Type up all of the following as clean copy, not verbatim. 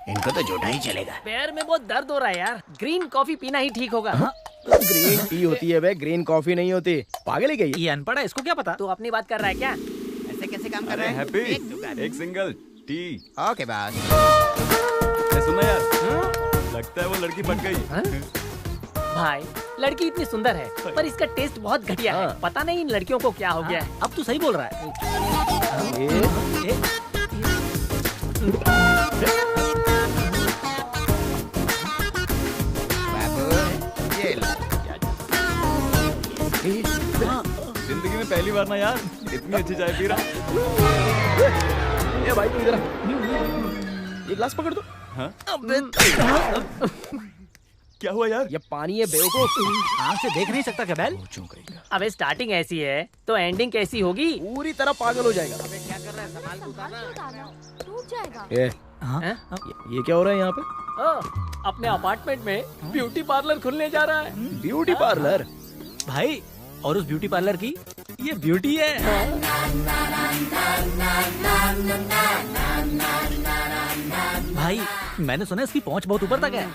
इनको तो झूठा ही चलेगा। पैर में बहुत दर्द हो रहा है यार, ग्रीन कॉफी पीना ही ठीक होगा। ग्रीन टी होती है बे, ग्रीन कॉफी नहीं होती। पागल है क्या ये अनपढ़ है, इसको क्या पता? तू अपनी बात कर रहा है क्या? ऐसे कैसे काम कर रहे हैं? हैप्पी एक सिंगल टी। Okay boss. सुना यार, लगता है वो लड़की पट गई। भाई लड़की इतनी सुंदर है पर इसका टेस्ट बहुत घटिया है। पता नहीं इन लड़कियों को क्या हो गया है। अब तू सही बोल रहा है। बाबू ये लो। जिंदगी में पहली बार ना यार इतनी अच्छी चाय पी रहा। ए भाई तू इधर आ। ये ग्लास पकड़ दो। हाँ? क्या हुआ यार? ये पानी है बेवकूफ। आँख से देख नहीं सकता क्या बैल? अबे स्टार्टिंग ऐसी है तो एंडिंग कैसी होगी? पूरी तरह पागल हो जाएगा। क्या कर रहा है? संभाल के उतारना। टूट जाएगा। ए, हाँ? ये क्या हो रहा है यहाँ पे? अपने अपार्टमेंट में ब्यूटी पार्लर खुलने जा रहा है। Beauty parlour? भाई और उस ब्यूटी पार्लर की ये ब्यूटी है। भाई मैंने सुना इसकी पहुंच बहुत ऊपर तक है।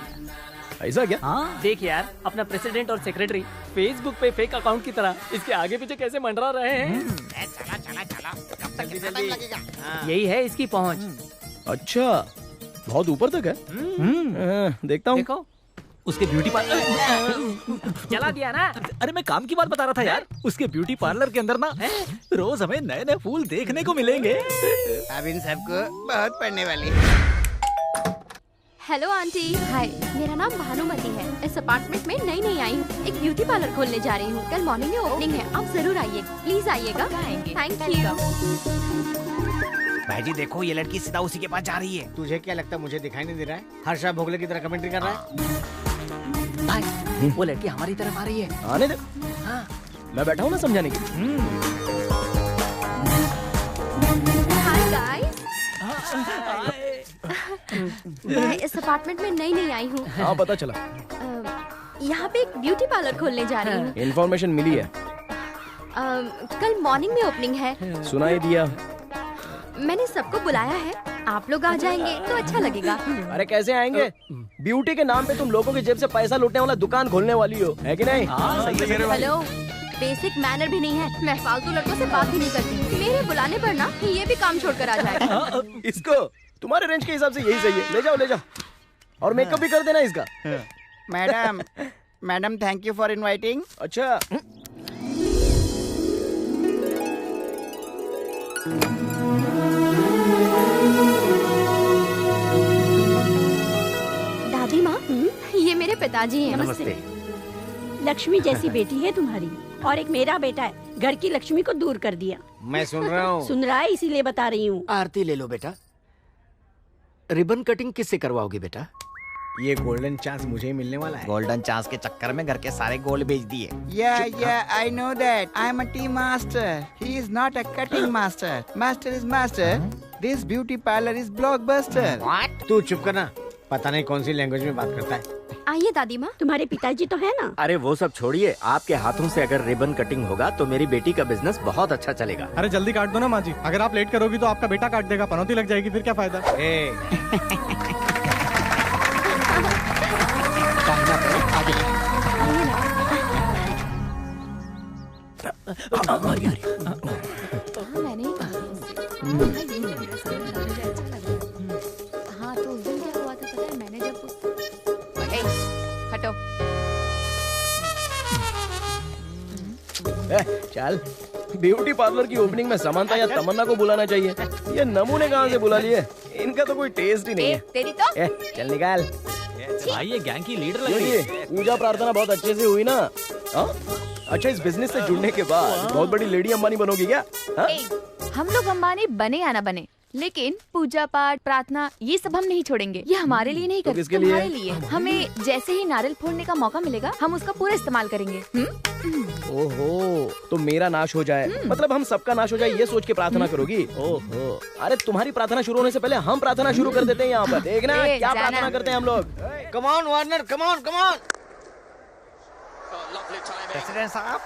ऐसा क्या? हाँ देख यार अपना प्रेसिडेंट और सेक्रेटरी फेसबुक पे फेक अकाउंट की तरह इसके आगे पीछे कैसे मंडरा रहे हैं। चला चला चला। कब तक कितना टाइम लगेगा? यही है इसकी पहुंच। अच्छा बहुत ऊपर तक है। देखता हूँ। देखो उसके ब्यूटी पार्लर। जला दिया ना। अरे मैं काम की बात बता रहा था यार। उसके ब्यूटी पार्लर के अंदर ना रोज हमें नए नए फूल देखने को मिलेंगे। अब इन सबको बहुत पढ़ने वाली। Hello aunty. हाय, मेरा नाम भानुमति है। इस अपार्टमेंट में नई आई हूँ। एक ब्यूटी पार्लर खोलने जा रही हूँ। कल मॉर्निंग में ओपनिंग है। आप जरूर आइए, प्लीज आइएगा। Thank you. भाई जी देखो ये लड़की सीधा उसी के पास जा रही है। तुझे क्या लगता है मुझे दिखाई नहीं दे रहा है? हर्षा भोगले की तरह कमेंट्री कर रहा है। भाई वो लड़की हमारी तरफ आ रही है। आने दे। हाँ। मैं बैठा हूँ ना समझाने के लिए। Hi guys. मैं इस अपार्टमेंट में नई आई हूँ। हाँ पता चला। यहाँ पे एक ब्यूटी पार्लर खोलने जा रही हूँ। इन्फॉर्मेशन मिली है। कल मॉर्निंग में ओपनिंग है। सुनाई दिया। मैंने सबको बुलाया है। आप लोग आ जाएंगे तो अच्छा लगेगा। अरे कैसे आएंगे? ब्यूटी के नाम पे तुम लोगों की जेब से पैसा लूटने वाला दुकान खोलने वाली हो, है कि नहीं? हेलो, बेसिक मैनर भी नहीं है। मैं फालतू लड़कों से बात ही नहीं करती। मेरे बुलाने पर ना ये भी काम छोड़कर आ जाएगा। इसको तुम्हारे रेंज के हिसाब से यही सही है। ले जाओ ले जाओ। और मेकअप भी कर देना इसका। Madam thank you for inviting. अच्छा दादी माँ, ये मेरे पिताजी हैं। नमस्ते। लक्ष्मी जैसी बेटी है तुम्हारी और एक मेरा बेटा है। घर की लक्ष्मी को दूर कर दिया। मैं सुन रहा हूँ। सुन रहा है इसीलिए बता रही हूँ। आरती ले लो बेटा। रिबन कटिंग किससे करवाओगे बेटा? ये गोल्डन चांस मुझे ही मिलने वाला है। गोल्डन चांस के चक्कर में घर के सारे गोल्ड बेच दिए। Yeah, I know that. I'm a tea master. He is not a cutting master. Master is master. This beauty parlor is blockbuster. What? तू चुप करना। पता नहीं कौन सी लैंग्वेज में बात करता है। आइए दादी माँ। तुम्हारे पिताजी तो है ना? अरे वो सब छोड़िए, आपके हाथों से अगर रिबन कटिंग होगा तो मेरी बेटी का बिजनेस बहुत अच्छा चलेगा। अरे जल्दी काट दो ना माँ जी। अगर आप लेट करोगी तो आपका बेटा काट देगा, पनौती लग जाएगी, फिर क्या फायदा? हाँ तो उस दिन क्या हुआ था पता है? मैंने जब हटो। चल ब्यूटी पार्लर की ओपनिंग में समंता या तमन्ना को बुलाना चाहिए। ये नमूने कहाँ से बुला लिए? इनका तो कोई टेस्ट ही नहीं है। तेरी तो चल निकाल। भाई ये गैंग की लीडर लग रही ये है। पूजा प्रार्थना बहुत अच्छे से हुई ना? हाँ? अच्छा इस बिजनेस से जुड़ने के बाद बहुत बड़ी लेडी अंबानी बनोगी क्या? हाँ? हम लोग अंबानी बने या ना बने, लेकिन पूजा पाठ प्रार्थना ये सब हम नहीं छोड़ेंगे। ये हमारे लिए नहीं तो करते, किसके लिए? तुम्हारे लिए। हमें जैसे ही नारियल फोड़ने का मौका मिलेगा हम उसका पूरा इस्तेमाल करेंगे। ओहो तो मेरा नाश हो जाए, मतलब हम सबका नाश हो जाए ये सोच के प्रार्थना करोगी? ओहो अरे तुम्हारी प्रार्थना शुरू होने से पहले हम प्रार्थना शुरू कर देते हैं यहाँ पर। देखना क्या प्रार्थना करते हैं हम लोग। Come on Warner, come on come on. President साहब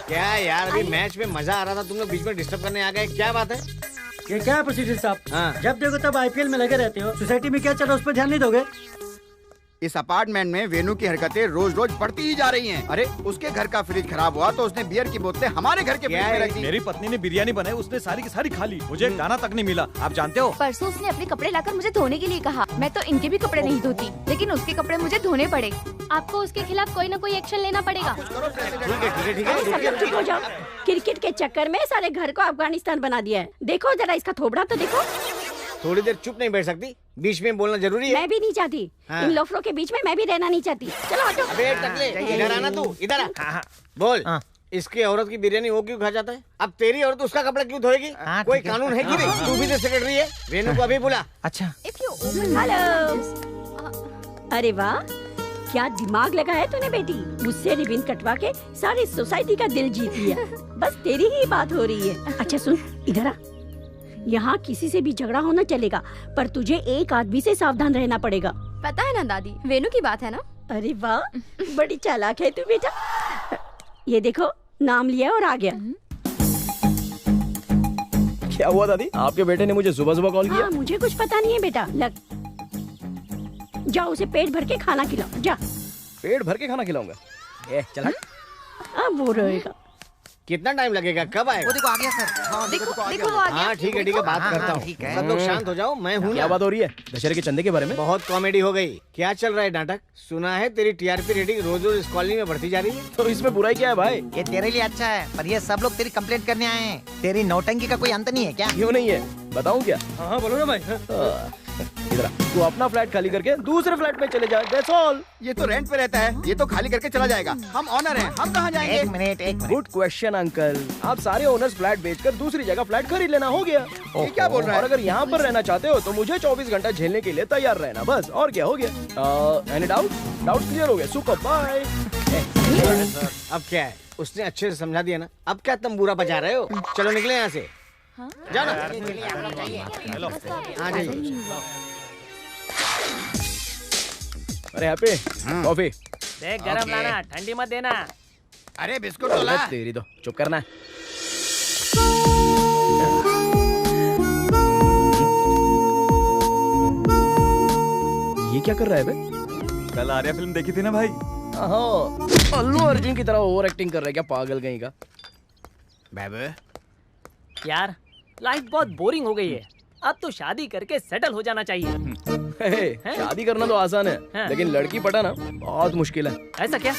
क्या यार, अभी मैच में मजा आ रहा था, तुम लोग बीच में डिस्टर्ब करने आ गए, क्या बात है? ये क्या है प्रेसिडेंट साहब? हाँ। जब देखो तब आईपीएल में लगे रहते हो। सोसाइटी में क्या चल रहा है उस पर ध्यान नहीं दोगे? इस अपार्टमेंट में वेनू की हरकतें रोज रोज बढ़ती ही जा रही हैं। अरे उसके घर का फ्रिज खराब हुआ तो उसने बियर की बोतलें हमारे घर के फ्रिज में रख दी। मेरी पत्नी ने बिरयानी बनाई, उसने सारी की सारी खा ली, मुझे एक दाना तक नहीं मिला। आप जानते हो, परसों उसने अपने कपड़े लाकर मुझे धोने के लिए कहा। मैं तो इनके भी कपड़े नहीं धोती, लेकिन उसके कपड़े मुझे धोने पड़े। आपको उसके खिलाफ कोई न कोई एक्शन लेना पड़ेगा। चुप हो जाओ। क्रिकेट के चक्कर में सारे घर को अफगानिस्तान बना दिया है। देखो जरा इसका थोबड़ा तो देखो। थोड़ी देर चुप नहीं बैठ सकती? बीच में बोलना जरूरी है? मैं भी नहीं चाहती। हाँ। इन लोफरों के बीच में मैं भी रहना नहीं चाहती। चलो हटो। अबे टकले, इधर आना तू, इधर आ। बोल, इसकी औरत की बिरयानी वो क्यों खा जाता है? अब तेरी औरत उसका कपड़ा क्यों धोएगी? कोई कानून है कि नहीं? तू भी तो सेक्रेटरी है। वेनू को अभी बुला। अच्छा। हेलो। अरे वाह, क्या दिमाग लगा है तूने बेटी। मुझसे रिबन कटवा के सारी सोसाइटी का दिल जीत लिया। बस तेरी ही बात हो रही है। अच्छा सुन, इधर आ। यहाँ किसी से भी झगड़ा होना चलेगा, पर तुझे एक आदमी से सावधान रहना पड़ेगा। पता है ना दादी, वेनू की बात है ना। अरे वाह, बड़ी चालाक है तू बेटा। ये देखो, नाम लिया और आ गया। क्या हुआ दादी? आपके बेटे ने मुझे सुबह सुबह कॉल किया? हाँ, मुझे कुछ पता नहीं है बेटा। जाओ उसे पेट भर के खाना खिलाओ। जा। पेट भर के खाना खिलाऊंगा? चल हट। अब वो रहेगा। कितना टाइम लगेगा? कब आएगा? वो देखो आ गया सर। हाँ, देखो वो आ गया। हाँ ठीक है, बात करता हूँ। ठीक है। सब लोग शांत हो जाओ, मैं हूँ। क्या बात हो रही है? दशहरे के चंदे के बारे में? बहुत कॉमेडी हो गई। क्या चल रहा है नाटक? सुना है तेरी टीआरपी रेटिंग रोज रोज इस कॉलोनी में बढ़ती जा रही है। तो इसमें बुराई क्या है भाई? ये तेरे लिए अच्छा है, पर ये सब लोग तेरी कंप्लेंट करने आए हैं। तेरी नौटंकी का कोई अंत नहीं है क्या? क्यों नहीं है, बताऊं क्या? हाँ बोलो ना भाई। इधर तू अपना फ्लैट खाली करके दूसरे फ्लैट में चले जा। That's all. ये तो रेंट पे रहता है, ये तो खाली करके चला जाएगा। हम ऑनर हैं, हम कहाँ जाएंगे? एक मिनट। Good question uncle. आप सारे ओनर्स फ्लैट बेचकर दूसरी जगह फ्लैट खरीद लेना, हो गया। ये क्या बोल रहा है? और अगर यहाँ पर रहना चाहते हो तो मुझे 24 घंटा झेलने के लिए तैयार रहना, बस। और क्या हो गया? एनी डाउट क्लियर हो गया? Super, bye. अब क्या है? उसने अच्छे से समझा दिया ना। अब क्या तुम बुरा बजा रहे हो? चलो निकले यहाँ से। जाओ ना। हाँ जाइए। अरे हैप्पी, कॉफी। देख गरम लाना, ठंडी मत देना। अरे बिस्कुट तो ला। तेरी तो चुप करना। ये क्या कर रहा है बे? कल आर्या फिल्म देखी थी ना भाई? अल्लू अर्जुन की तरह ओवर एक्टिंग कर रहा है क्या, पागल कहीं का। बाबू यार लाइफ बहुत बोरिंग हो गई है। अब तो शादी करके सेटल हो जाना चाहिए। शादी करना तो आसान है, लेकिन लड़की पटाना बहुत मुश्किल है। ऐसा क्या?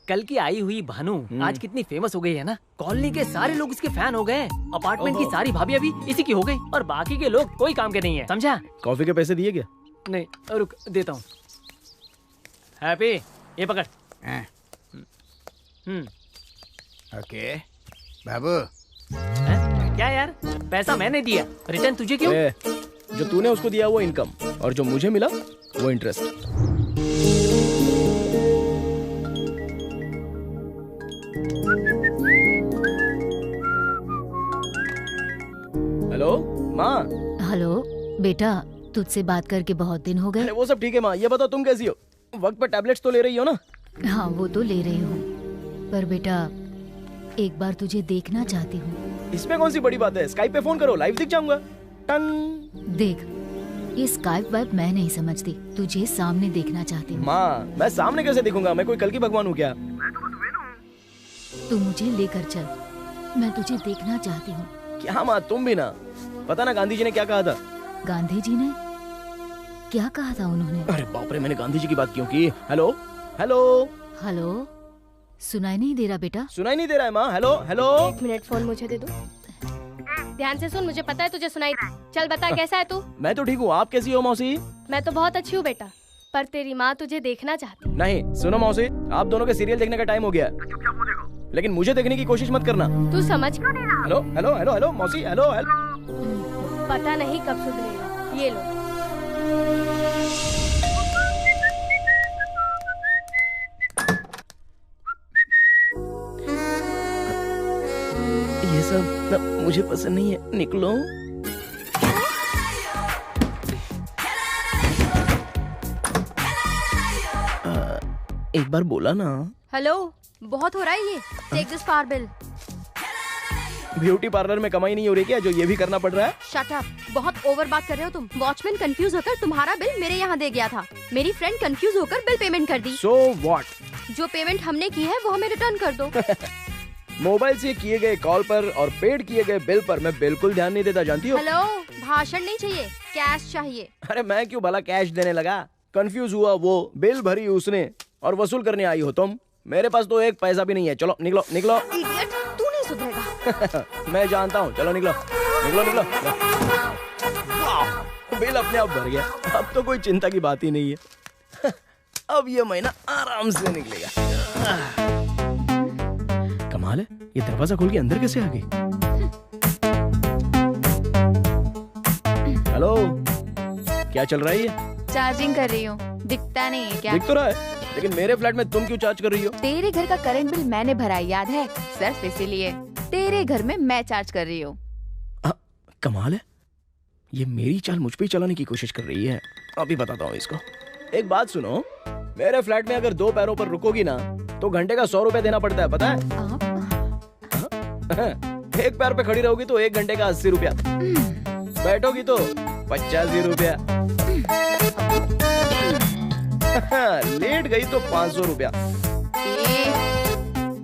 कल की आई हुई भानु आज कितनी फेमस हो गई है ना। कॉलोनी के सारे लोग इसके फैन हो गए। अपार्टमेंट की सारी भाभी अभी इसी की हो गई और बाकी के लोग कोई काम के नहीं है, समझा? कॉफी के पैसे दिए क्या? नहीं, रुक देता हूँ। हैप्पी, ये पकड़। ओके बाबू। क्या यार, पैसा मैंने दिया, रिटर्न तुझे क्यों? जो तूने उसको दिया वो इनकम, और जो मुझे मिला वो इंटरेस्ट। हेलो माँ। हेलो बेटा, तुझसे बात करके बहुत दिन हो गए। वो सब ठीक है माँ, ये बताओ तुम कैसी हो? वक्त पर टैबलेट्स तो ले रही हो ना? हाँ वो तो ले रही हूँ, पर बेटा एक बार तुझे देखना चाहती हूँ। इसमें कौन सी बड़ी बात है? स्काइप पे फोन करो, लाइव दिख जाऊंगा। टंग। देख, ये स्काइप वाइप मैं नहीं समझती, तुझे सामने देखना चाहती हूँ। माँ मैं सामने कैसे दिखूंगा? मैं कोई कल की भगवान हूँ क्या? तू मुझे लेकर चल, मैं तुझे देखना चाहती हूँ। क्या माँ तुम भी ना, पता ना गांधी जी ने क्या कहा था? गांधी जी ने क्या कहा था उन्होंने? अरे बाप रे, मैंने गांधी जी की बात क्यों की? हेलो हेलो हेलो, सुनाई नहीं दे रहा बेटा? सुनाई नहीं दे रहा है माँ? Hello hello. एक मिनट, फोन मुझे दे दो। ध्यान से सुन, मुझे पता है तुझे सुनाई। चल बता, कैसा है तू? मैं तो ठीक हूँ, आप कैसी हो मौसी? मैं तो बहुत अच्छी हूँ बेटा, पर तेरी माँ तुझे देखना चाहती। नहीं सुनो मौसी, आप दोनों के सीरियल देखने का टाइम हो गया, लेकिन मुझे देखने की कोशिश मत करना। तू समझ क्यों नहीं रहा? हेलो हेलो हेलो हेलो मौसी, हेलो हेलो। पता नहीं कब सुधरेगा, ये लो। ये सब ना मुझे पसंद नहीं है, निकलो। एक बार बोला ना। हेलो, बहुत हो रहा है ये। Take this power bill. Beauty parlour में कमाई नहीं हो रही क्या जो ये भी करना पड़ रहा है? शट अप, बहुत ओवर बात कर रहे हो तुम। वॉचमैन कंफ्यूज होकर तुम्हारा बिल मेरे यहाँ दे गया था। मेरी फ्रेंड कंफ्यूज होकर बिल पेमेंट कर दी। So what? जो पेमेंट हमने की है वो हमें रिटर्न कर दो। मोबाइल से किए गए कॉल पर और पेड किए गए बिल पर मैं बिल्कुल ध्यान नहीं देता, जानती हो? हेलो, भाषण नहीं चाहिए, कैश चाहिए। अरे मैं क्यों भला कैश देने लगा? कंफ्यूज हुआ वो, बिल भरी उसने और वसूल करने आई हो तुम। मेरे पास तो एक पैसा भी नहीं है। चलो निकलो निकलो। इडियट, तू नहीं सुधरेगा। मैं जानता हूँ, चलो निकलो निकलो निकलो। बिल अपने आप भर गया, अब तो कोई चिंता की बात ही नहीं है। अब ये महीना आराम से निकलेगा। कमाल है, ये दरवाजा खोल के अंदर कैसे आ गई? हेलो, क्या चल रहा है ये? चार्जिंग कर रही हूँ, दिखता नहीं है क्या? दिख तो रहा है, लेकिन मेरे फ्लैट में तुम क्यों चार्ज कर रही हो? तेरे घर का करंट बिल मैंने भरा है, याद है? सिर्फ इसीलिए तेरे घर में मैं चार्ज कर रही हूँ। कमाल है, ये मेरी चाल मुझ पे ही चलाने की कोशिश कर रही है। अभी बताता हूँ इसको। एक बात सुनो, मेरे फ्लैट में अगर 2 पैरों पर रुकोगी ना तो घंटे का 100 रुपए देना पड़ता है, पता है? एक पैर पे खड़ी रहोगी तो 1 घंटे का 80 रुपया, बैठोगी तो 85 रुपया, लेट गई तो 500 रुपया।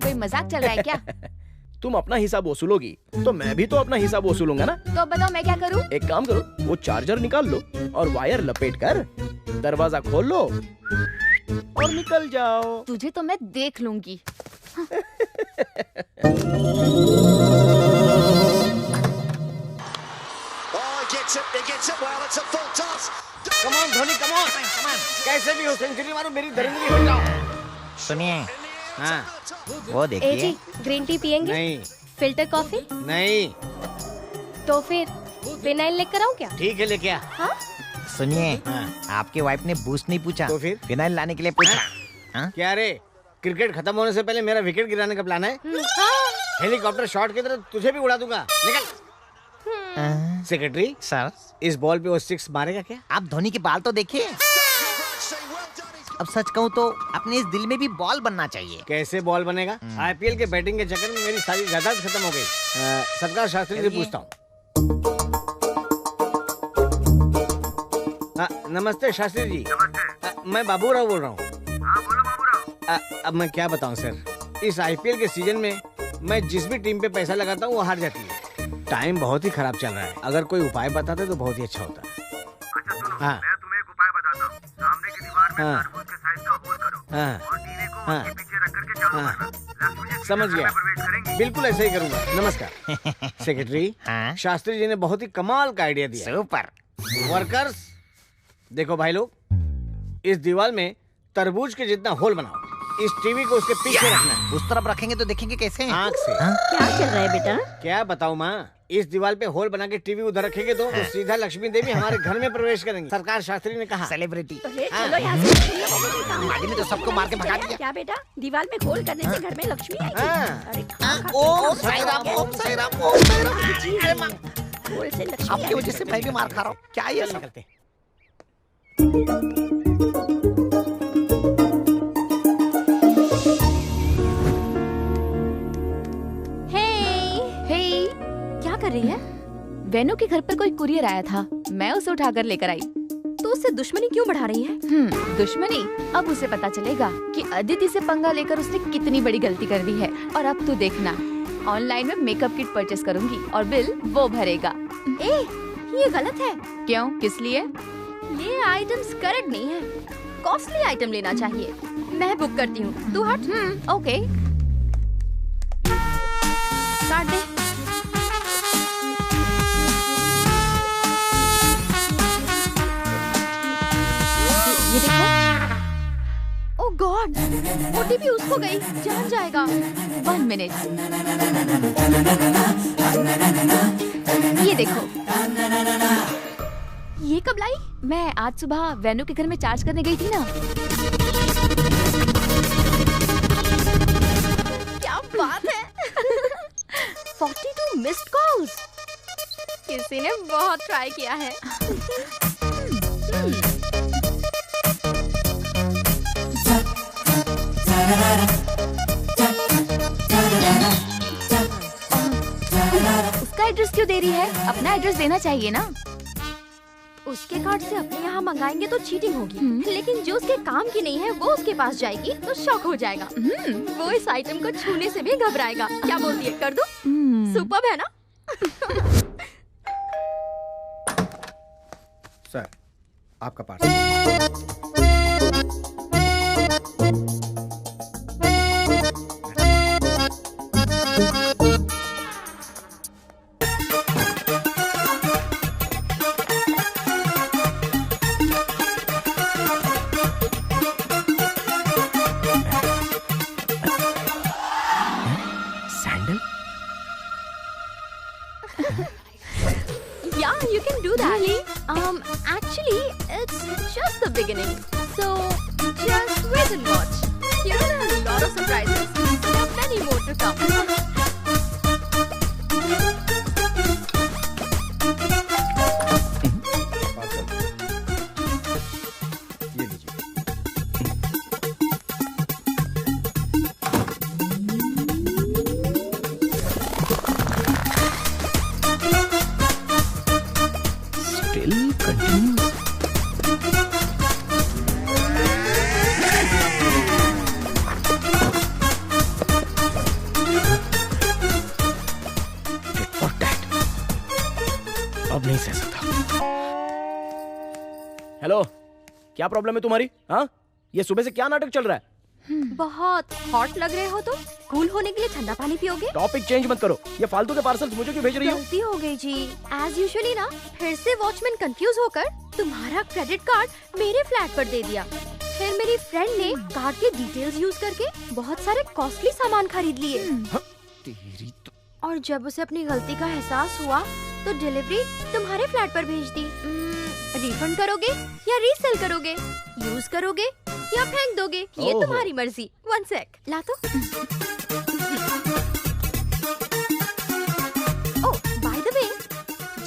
कोई मजाक चल रहा है क्या? तुम अपना हिसाब वसूलोगी तो मैं भी तो अपना हिसाब वसूलूंगा ना। तो बताओ मैं क्या करूँ? एक काम करो, वो चार्जर निकाल लो और वायर लपेट कर दरवाजा खोल लो और निकल जाओ। तुझे तो मैं देख लूंगी। Come on, Dhoni, come on, come on. कैसे भी हो सेंचुरी मारो, मेरी दरिंदगी हो जाओ। सुनिए, हाँ, वो ए देखिए। जी, ग्रीन टी पियेंगे? नहीं फिल्टर कॉफी? नहीं। तो फिर फिनाइल लेकर आऊँ क्या? ठीक है, लेके आ। हाँ? सुनिए, हाँ। आपके वाइफ ने बूस्ट नहीं पूछा तो फिर? फिनाइल लाने के लिए पूछा। हाँ? क्या रे, क्रिकेट खत्म होने से पहले मेरा विकेट गिराने का प्लान है? हेलीकॉप्टर शॉट की तरह तुझे भी उड़ा दूंगा, निकल। सेक्रेटरी सर, इस बॉल पे वो 6 मारेगा क्या? आप धोनी के बाल तो देखिए। अब सच कहूँ तो अपने इस दिल में भी बॉल बनना चाहिए। कैसे बॉल बनेगा? आईपीएल के बैटिंग के चक्कर में मेरी सारी जायदाद खत्म हो गई। सरकार शास्त्री से पूछता हूँ। नमस्ते शास्त्री जी। मैं बाबूराव बोल रहा हूँ। अब मैं क्या बताऊँ सर, इस आईपीएल के सीजन में मैं जिस भी टीम पे पैसा लगाता हूँ वो हार जाती है। टाइम बहुत ही खराब चल रहा है, अगर कोई उपाय बताते तो बहुत ही अच्छा होता। हाँ, मैं तुम्हें एक उपाय बताता हूँ। सामने की दीवार में हाँ। तरबूज के साइज का होल करो हाँ। और दीने को हाँ। उसके पीछे रख करके चालू हाँ। करना। लक्ष्मी जी समझ गया, प्रवेश करेंगी। बिल्कुल ऐसे ही करूंगा। नमस्कार सेक्रेटरी। हाँ? शास्त्री जी ने बहुत ही कमाल का आइडिया दिया। सुपर। वर्कर्स देखो भाई लोग, इस दीवार में तरबूज के जितना होल बनाओ, इस टीवी को उसके पीछे रखना है। उस तरफ रखेंगे तो देखेंगे कैसे? आँख से। क्या चल रहा है बेटा? क्या बताऊँ माँ, इस दीवार पे होल बना के टीवी उधर रखेंगे तो सीधा लक्ष्मी देवी हमारे घर में प्रवेश करेंगे, सरकार शास्त्री ने कहा। सेलिब्रिटी। अरे चलो यहाँ से। माली ने तो सबको मार के भगा दिया। क्या बेटा, दीवार में खोल करने से घर में लक्ष्मी आएगी? अरे ओम साई राम, ओम साई राम, ओम साई राम। अरे माँ, खोल से लक्ष्मी आपकी वजह से मैं भी मार खा रहा हूँ। क्या ये सब? करते क्या कर रही है? वेनु के घर पर कोई कुरियर आया था, मैं उसे उठाकर लेकर आई। तो उससे दुश्मनी क्यों बढ़ा रही है? दुश्मनी? अब उसे पता चलेगा कि अदिति से पंगा लेकर उसने कितनी बड़ी गलती कर दी है। और अब तू देखना, ऑनलाइन में मेकअप किट परचेस करूंगी और बिल वो भरेगा। ए, ये गलत है। क्यों? किस लिए? ये आइटम्स करेक्ट नहीं है, कॉस्टली आइटम लेना चाहिए। मैं बुक करती हूँ, तू हट। ओके, काट दे। ये देखो। ओह गॉड, ओटीपी उसको गई, जान जाएगा। 1 मिनट, ये देखो। ये कब लाई? मैं आज सुबह वेनु के घर में चार्ज करने गई थी ना। क्या बात है। 42 मिस्ड कॉल्स। किसी ने बहुत ट्राई किया है। उसका एड्रेस क्यों दे रही है? अपना एड्रेस देना चाहिए ना। उसके कार्ड से अपने यहाँ मंगाएंगे तो चीटिंग होगी, लेकिन जो उसके काम की नहीं है वो उसके पास जाएगी तो शॉक हो जाएगा। वो इस आइटम को छूने से भी घबराएगा। क्या बोलती है, कर दूं? सुपर्ब है ना? सर, आपका parcel. Yeah, you can do that. Really? Actually, it's just the beginning. So, just wait and watch. You know, there are a lot of surprises. There are many more to come. ये लीजिए। Still continues. Tit for tat. अब नहीं सह सकता। Hello, क्या problem है तुम्हारी? हाँ, ये सुबह से क्या नाटक चल रहा है? बहुत हॉट लग रहे हो तो कूल होने के लिए ठंडा पानी पियोगे? टॉपिक चेंज मत करो। ये फालतू के पार्सल्स मुझे क्यों भेज रही हो? गलती हो गई जी। एज यूजुअली ना, फिर से वॉचमैन कंफ्यूज होकर तुम्हारा क्रेडिट कार्ड मेरे फ्लैट पर दे दिया। फिर मेरी फ्रेंड ने कार्ड के डिटेल्स यूज करके बहुत सारे कॉस्टली सामान खरीद लिए। तेरी तो... और जब उसे अपनी गलती का एहसास हुआ तो डिलीवरी तुम्हारे फ्लैट पर भेज दी। रिफंड करोगे या रीसेल करोगे? यूज करोगे या फेंक दोगे? ये तुम्हारी मर्जी। 1 सेक, ला तो। ओह, बाय द वे,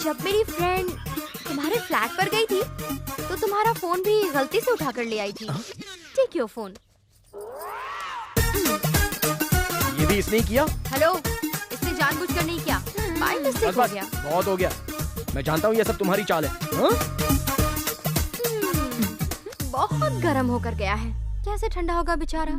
जब मेरी फ्रेंड तुम्हारे फ्लैट पर गई थी तो तुम्हारा फोन भी गलती से उठाकर ले आई थी। Take your phone. ये भी इसने ही किया? हेलो, इसने जानबूझकर नहीं किया, बाय मिस्टेक हो गया। बहुत हो गया, मैं जानता हूँ ये सब तुम्हारी चाल है। हाँ? बहुत गर्म होकर गया है, कैसे ठंडा होगा बेचारा।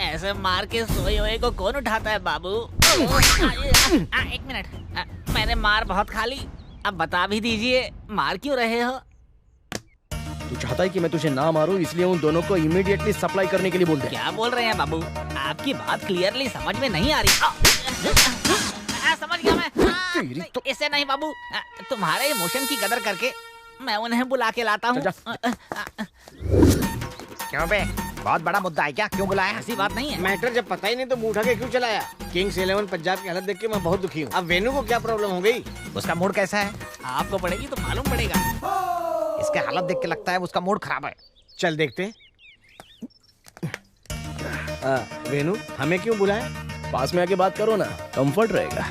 ऐसे मार के सोए हुए को कौन उठाता है बाबू? एक मिनट, मैंने मार बहुत खा ली, अब बता भी दीजिए मार क्यों रहे हो? तू चाहता है कि मैं तुझे ना मारूं, इसलिए उन दोनों को इमीडिएटली सप्लाई करने के लिए बोल दे। क्या बोल रहे हैं बाबू? आपकी बात क्लियरली समझ में नहीं आ रही। समझ गया मैं। तो... इससे नहीं बाबू, तुम्हारे इमोशन की कदर करके मैं उन्हें बुला के लाता हूँ। क्यों बे, बहुत बड़ा मुद्दा है क्या? क्यों बुलाया? ऐसी बात नहीं है। मैटर जब पता ही नहीं तो मुंह उठा के क्यों चलाया? किंग्स 11 पंजाब की हालत देख के मैं बहुत दुखी हूँ। अब वेनू को क्या प्रॉब्लम हो गई? उसका मूड कैसा है? आपको पड़ेगी तो मालूम पड़ेगा। इसके हालत देख के लगता है उसका मूड खराब है। चल देखते। वेनू, हमें क्यों बुलाया? पास में आके बात करो ना, कंफर्ट रहेगा।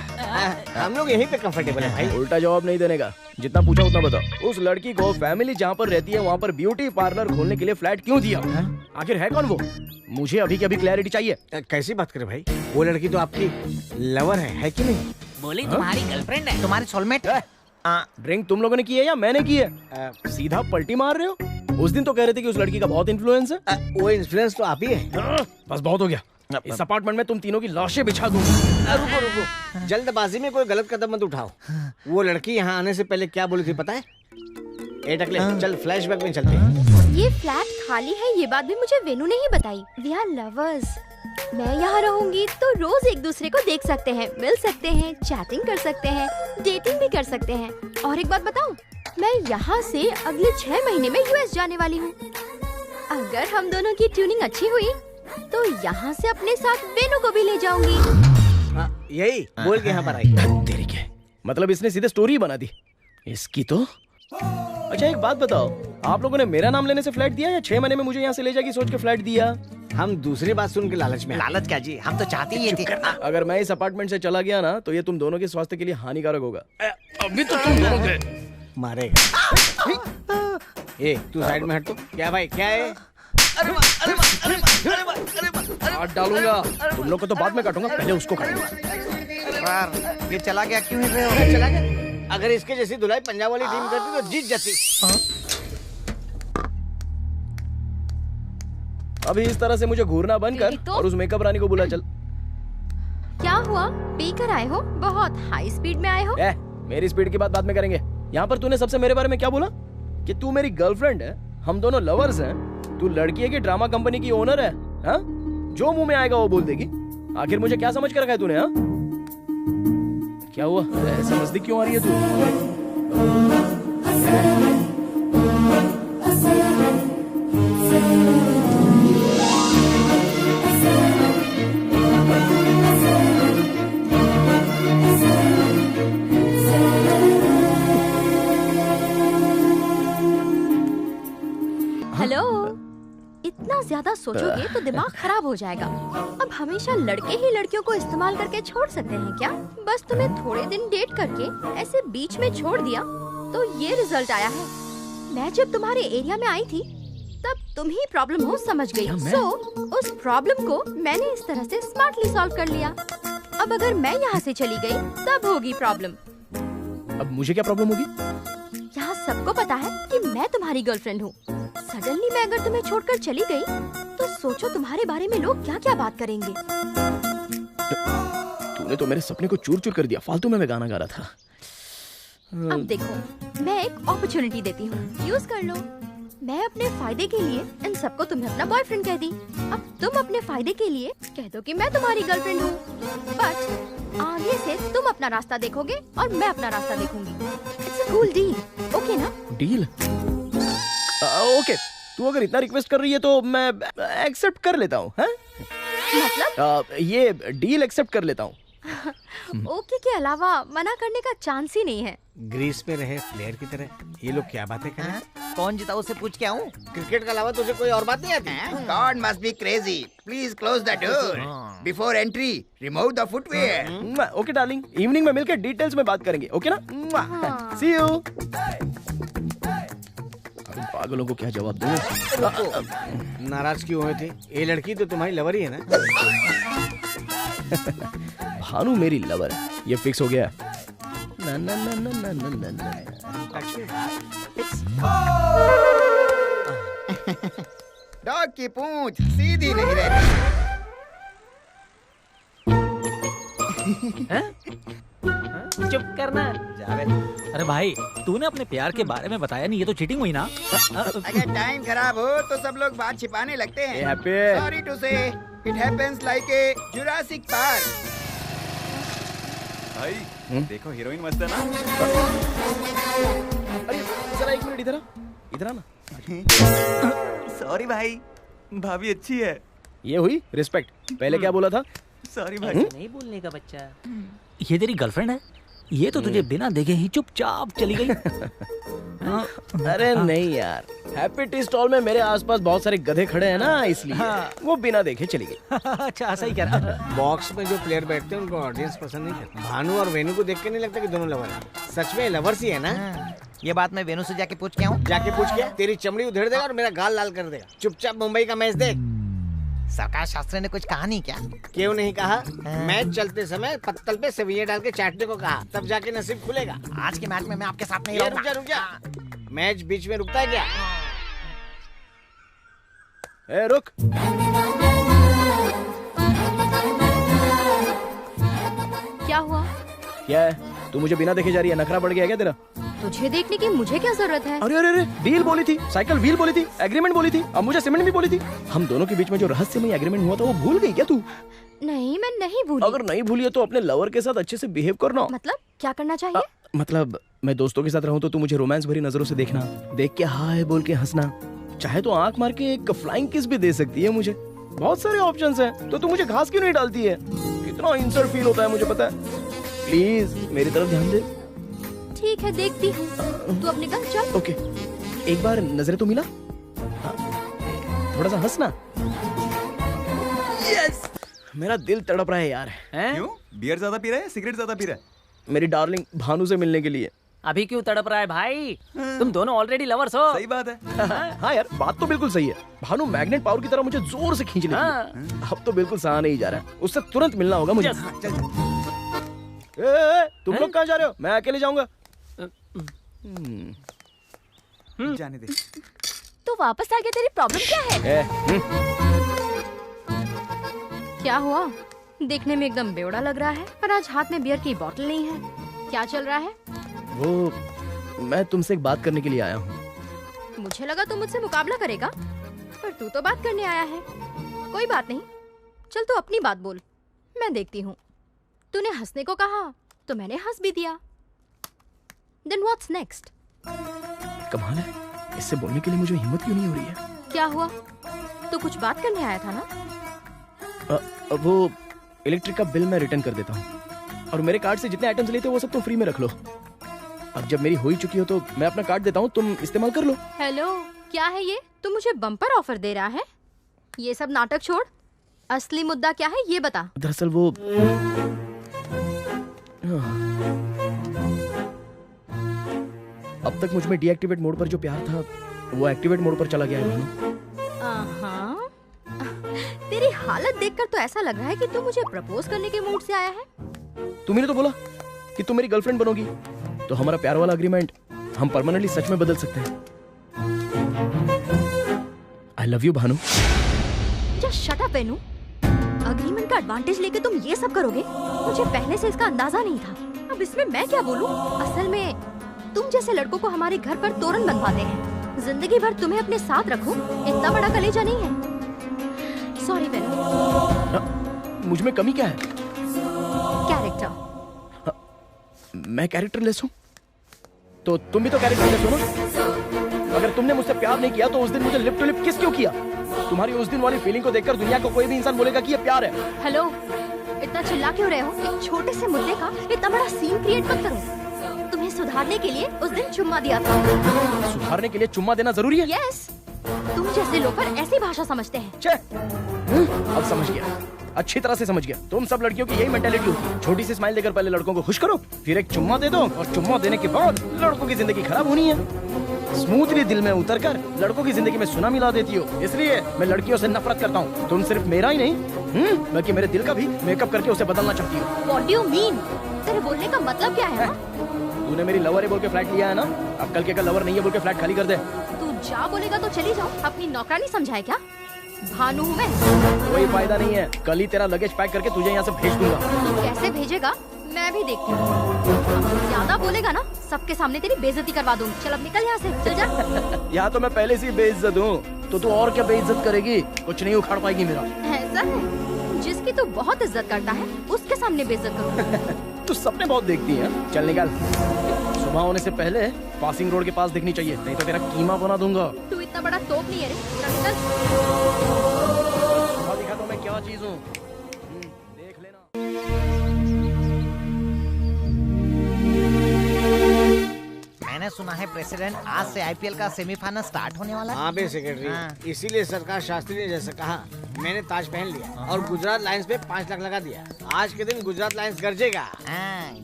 हम लोग यहीं पे कंफर्टेबल हैं भाई। उल्टा जवाब नहीं देने का, जितना पूछा उतना बताओ। उस लड़की को फैमिली जहाँ पर रहती है वहाँ पर ब्यूटी पार्लर खोलने के लिए फ्लैट क्यों दिया? आखिर है कौन वो? मुझे अभी की अभी क्लैरिटी चाहिए। कैसी बात करे भाई, वो लड़की तो आपकी लवर है कि नहीं? बोली तुम्हारी गर्लफ्रेंड है, तुम्हारी सोलमेट। ड्रिंक तुम लोगों ने की है या मैंने की है? सीधा पलटी मार रहे हो। उस दिन तो कह रहे थे कि उस लड़की का बहुत इन्फ्लुएंस है। वो इन्फ्लुएंस तो आप ही है। बस बहुत हो गया, इस अपार्टमेंट में तुम तीनों की लाशें बिछा दूंगा। रुको रुको, जल्दबाजी में कोई गलत कदम मत उठाओ। वो लड़की यहाँ आने से पहले क्या बोली थी पता है? ए टकले, चल फ्लैशबैक में चलते हैं। ये फ्लैट खाली है, ये बात भी मुझे वेनू ने ही बताई। We are lovers. मैं यहाँ रहूंगी तो रोज एक दूसरे को देख सकते हैं, मिल सकते हैं, चैटिंग कर सकते हैं, डेटिंग भी कर सकते हैं। और एक बात बताऊं, मैं यहाँ से अगले 6 महीने में यूएस जाने वाली हूँ। अगर हम दोनों की ट्यूनिंग अच्छी हुई तो यहाँ से अपने साथ वेनू को भी ले जाऊंगी। यही बोल के यहाँ पर आई। तेरी के मतलब इसने सीधे स्टोरी बना दी। इसकी तो। अच्छा एक बात बताओ, आप लोगों ने मेरा नाम लेने से फ्लैट दिया या 6 महीने में मुझे यहाँ से ले जाएगी सोच के फ्लैट दिया? हम दूसरी बात सुन के लालच में। लालच क्या जी, हम तो चाहते ही ये थे। अगर मैं इस अपार्टमेंट से चला गया ना तो ये तुम दोनों के स्वास्थ्य के लिए हानिकारक होगा। अभी तो तुम दोनों के मारेगा। ए तू साइड में हट तो। क्या भाई क्या है? हाथ डालूंगा। तुम लोग को तो बाद में काटूंगा, पहले उसको काटूंगा। ये चला गया क्यों हिल रहे हो? चला गया। अगर इसके जैसी धुलाई पंजाब वाली टीम करती तो जीत जाती। अभी इस तरह से मुझे घूरना बंद कर और उस मेकअप रानी को बुला चल। क्या हुआ? पी कर आए हो? बहुत हाई स्पीड में आए हो? मेरी स्पीड की बात बाद में करेंगे। यहाँ पर तूने सबसे मेरे बारे में क्या बोला? कि तू मेरी गर्लफ्रेंड है, हम दोनों लवर्स हैं, तू लड़की है कि ड्रामा कंपनी की ओनर है? हा? जो मुंह में आएगा वो बोल देगी। आखिर मुझे क्या समझ कर रखा है तूने? हा? क्या हुआ? ऐसे नजदीक क्यों आ रही है तू? हेलो, इतना ज्यादा सोचोगे तो दिमाग खराब हो जाएगा। अब हमेशा लड़के ही लड़कियों को इस्तेमाल करके छोड़ सकते हैं क्या? बस तुम्हें थोड़े दिन डेट करके ऐसे बीच में छोड़ दिया तो ये रिजल्ट आया है। मैं जब तुम्हारे एरिया में आई थी तब तुम ही प्रॉब्लम हो समझ गई। उस प्रॉब्लम को मैंने इस तरह से स्मार्टली सॉल्व कर लिया। अब अगर मैं यहाँ से चली गई तब होगी प्रॉब्लम। अब मुझे क्या प्रॉब्लम होगी? यहाँ सबको पता है कि मैं तुम्हारी गर्लफ्रेंड हूँ। सडनली मैं अगर तुम्हें छोड़कर चली गई तो सोचो तुम्हारे बारे में लोग क्या क्या बात करेंगे। तूने तो मेरे सपने को चूर चूर कर दिया। फालतू में मैं गाना गा रहा था। अब देखो, मैं एक अपॉर्चुनिटी देती हूँ, यूज कर लो। मैं अपने फायदे के लिए इन सबको तुम्हें अपना बॉयफ्रेंड कह दी। अब तुम अपने फायदे के लिए कह दो कि मैं तुम्हारी गर्लफ्रेंड हूँ। बट आगे से तुम अपना रास्ता देखोगे और मैं अपना रास्ता देखूंगी। It's a cool deal, okay ना? डील? ओके, तू अगर इतना रिक्वेस्ट कर रही है तो मैं एक्सेप्ट कर लेता हूँ। मतलब? ये डील एक्सेप्ट कर लेता हूँ। ओके के अलावा मना करने का चांस ही नहीं है। ग्रीस में रहे प्लेयर की तरह ये लोग क्या बातें कर रहे हैं? कौन जीता उससे पूछ के आऊं? क्रिकेट के अलावा तुझे कोई और बात नहीं आती? God must be crazy. Please close the door. Before entry, remove the footwear. Okay darling, evening में मिलकर डिटेल्स में बात करेंगे, ओके ना? सी यू। पागलों को क्या जवाब दूं? नाराज क्यों हुए थे? ये लड़की तो तुम्हारी लवर ही है ना? भानु मेरी लवर है, ये फिक्स हो गया। ना ना ना ना ना ना ना ना। डॉग की पूंछ सीधी नहीं रहती। चुप करना। अरे भाई, तूने अपने प्यार के बारे में बताया नहीं, ये तो चीटिंग हुई ना? अगर टाइम खराब हो तो सब लोग बात छिपाने लगते हैं। Happy. Sorry to say, it happens like a Jurassic Park. भाई देखो हीरोइन मस्त है ना? अरे जरा एक मिनट इधर आना। सॉरी भाई, भाभी अच्छी है। ये हुई रिस्पेक्ट। पहले क्या बोला था? सॉरी भाई। नहीं बोलने का बच्चा। ये तेरी गर्लफ्रेंड है? ये तो तुझे बिना देखे ही चुपचाप चली गई। अरे नहीं यार, हैप्पी टी स्टॉल में मेरे आसपास बहुत सारे गधे खड़े हैं ना, इसलिए वो बिना देखे चली गई। अच्छा ऐसा ही कह रहा। बॉक्स में जो प्लेयर बैठते हैं उनको ऑडियंस पसंद नहीं करता। भानु और वेनु को देख के नहीं लगता कि दोनों लवर हैं। सच में लवर्स ही है ना? ये बात मैं वेनु से जाके पूछ के आऊं? जाके पूछ के तेरी चमड़ी उधेड़ देगा और मेरा गाल लाल कर देगा। चुपचाप मुंबई का मैच देख। सरकार शास्त्री ने कुछ कहा नहीं क्या? क्यों नहीं कहा? मैच चलते समय पत्तल पे सेवइयां डाल के चाटने को कहा, तब जाके नसीब खुलेगा। आज के मैच में मैं आपके साथ नहीं रहूंगा। रुक जा। मैच बीच में रुकता है क्या? ए रुक। क्या हुआ? क्या है? तू मुझे बिना देखे जा रही है, नखरा बढ़ गया क्या तेरा? तुझे देखने की मुझे क्या जरूरत है? अरे अरे अरे, डील बोली थी, साइकिल व्हील बोली थी, एग्रीमेंट बोली थी, अब मुझे सीमेंट भी बोली थी। हम दोनों के बीच में जो रहस्यमय एग्रीमेंट हुआ था वो भूल गई क्या तू? नहीं, मैं नहीं भूली। अगर नहीं भूली है तो अपने लवर के साथ अच्छे से बिहेव करना। मतलब क्या करना चाहिए? मतलब मैं दोस्तों के साथ रहूं तो तू मुझे रोमांस भरी नजरों से देखना, देख के हाय बोल के हंसना, चाहे तो आंख मार के एक फ्लाइंग किस भी दे सकती है मुझे। बहुत सारे ऑप्शंस हैं, तो तू मुझे घास क्यों नहीं डालती है? कितना इंसल्ट फील होता है मुझे पता है। प्लीज मेरी तरफ ध्यान दे। ठीक है, देखती हूँ। तू अब निकल, चल। ओके, एक बार नजरें तो मिला। हाँ, थोड़ा सा हंसना। यस, मेरा दिल तड़प रहा है यार। क्यों? बियर ज्यादा पी रहा है, सिगरेट ज्यादा पी रहा है? मेरी डार्लिंग भानु से मिलने के लिए। अभी क्यों तड़प रहा है भाई? तुम दोनों ऑलरेडी लवर्स हो। सही बात है। हाँ यार, बात तो बिल्कुल सही है। भानु मैग्नेट पावर की तरह मुझे जोर से खींच लेती है। अब तो बिल्कुल सहा नहीं जा रहा है, उससे तुरंत मिलना होगा मुझे। तुम लोग कहाँ जा रहे हो? मैं अकेले जाऊंगा। जाने दे। तो वापस आ गया, तेरी प्रॉब्लम क्या है? क्या हुआ? देखने में एकदम बेवड़ा लग रहा है, पर आज हाथ में बियर की बोतल नहीं है। क्या चल रहा है? वो मैं तुमसे एक बात करने के लिए आया हूँ। मुझे लगा तू मुझसे मुकाबला करेगा, पर तू तो बात करने आया है। कोई बात नहीं, चल तू अपनी बात बोल, मैं देखती हूँ। तूने हंसने को कहा तो मैंने हंस भी दिया। Then what's next? कमाल है, इससे बोलने के लिए मुझे हिम्मत क्यों नहीं हो रही है? क्या हुआ? तू कुछ बात करने आया था ना? वो इलेक्ट्रिक का बिल मैं रिटर्न कर देता हूँ, और मेरे कार्ड से जितने आइटम्स लेते हो वो सब तुम फ्री में रख लो। अब जब मेरी हो ही चुकी हो तो मैं अपना कार्ड देता हूँ, तुम इस्तेमाल कर लो। हेलो, क्या है ये? तू मुझे बम्पर ऑफर दे रहा है? ये सब नाटक छोड़, असली मुद्दा क्या है ये बता। दरअसल वो अब तक मुझ में डीएक्टिवेट मोड पर जो प्यार था वो एक्टिवेट मोड पर चला गया है भानु। तेरी हालत देखकर तो ऐसा लग रहा है कि तू मुझे प्रपोज करने के मूड से आया है। तुमने तो बोला कि तुम मेरी गर्लफ्रेंड बनोगी, तो हमारा प्यार वाला एग्रीमेंट हम परमानेंटली सच में बदल सकते हैं। I love you Bhanu. Just shut up Venu. Agreement का एडवांटेज लेके तुम ये सब करोगे? मुझे पहले से इसका अंदाजा नहीं था। अब इसमें मैं क्या बोलूं? असल में तुम जैसे लड़कों को हमारे घर पर तोरण बनवाते हैं। जिंदगी भर तुम्हें अपने साथ रखूं, इतना बड़ा कलेजा नहीं है। सॉरी वेनु। मुझ में कमी क्या है? कैरेक्टर। मैं कैरेक्टरलेस हूँ तो तुम भी तो कैरेक्टरलेस हो ना? अगर तुमने मुझसे प्यार नहीं किया तो उस दिन मुझे लिप टू लिप किस क्यों किया? तुम्हारी उस दिन वाली फीलिंग को देखकर दुनिया को कोई भी इंसान बोलेगा कि ये प्यार है। हेलो, इतना चिल्ला क्यों रहे हो? एक छोटे से मुद्दे का इतना बड़ा सीन क्रिएट मत करो। तुम्हें सुधारने के लिए उस दिन चुम्मा दिया था। सुधारने के लिए चुम्मा देना जरूरी है? यस। तुम जैसे लोफर ऐसी भाषा समझते हैं। अब समझ गया, अच्छी तरह से समझ गया। तुम सब लड़कियों की यही मेंटालिटी होती है। छोटी सी स्माइल देकर पहले लड़कों को खुश करो, फिर एक चुम्मा दे दो, और चुम्मा देने के बाद लड़कों की जिंदगी खराब होनी है। स्मूथली दिल में उतरकर लड़कों की जिंदगी में सुना मिला देती हो। इसलिए मैं लड़कियों से नफरत करता हूँ। तुम सिर्फ मेरा ही नहीं बल्कि मेरे दिल का भी मेकअप करके उसे बदलना चाहती हो। What do you mean? तेरे बोलने का मतलब क्या है? तूने मेरी लवर है बोल के फ्लैट लिया है ना, अब कल के कल लवर नहीं है बोल के फ्लैट खाली कर दे। तू जा बोलेगा तो चली जाओ। अपनी नौकरानी समझा है क्या? भानु हूँ मैं। कोई फायदा नहीं है, कल ही तेरा लगेज पैक करके तुझे यहाँ से भेज दूंगा। तू कैसे भेजेगा मैं भी देखती हूँ। ज्यादा बोलेगा ना, सबके सामने तेरी बेइज्जती करवा दूँ। चल अब निकल यहाँ से, चल जा। यहाँ तो मैं पहले से ही बेइज्जत हूँ, तो तू और क्या बेइज्जत करेगी? कुछ नहीं उखाड़ पाएगी मेरा। ऐसा है? जिसकी तू बहुत इज्जत करता है उसके सामने बेइज्जत करो। तू सपने बहुत देखती है। चल निकल, सुबह होने से पहले पासिंग रोड के पास देखनी चाहिए, नहीं तो तेरा कीमा बना दूंगा। तू इतना बड़ा तोप नहीं है रे। चल दिखा तो मैं क्या चीज हूँ, देख लेना। मैंने सुना है प्रेसिडेंट, आज से आईपीएल का सेमीफाइनल स्टार्ट होने वाला है। हाँ बे सेक्रेटरी, इसीलिए सरकार शास्त्री ने जैसा कहा मैंने ताज पहन लिया और गुजरात लायंस पे 5 लाख लगा दिया। आज के दिन गुजरात लायंस गरजेगा।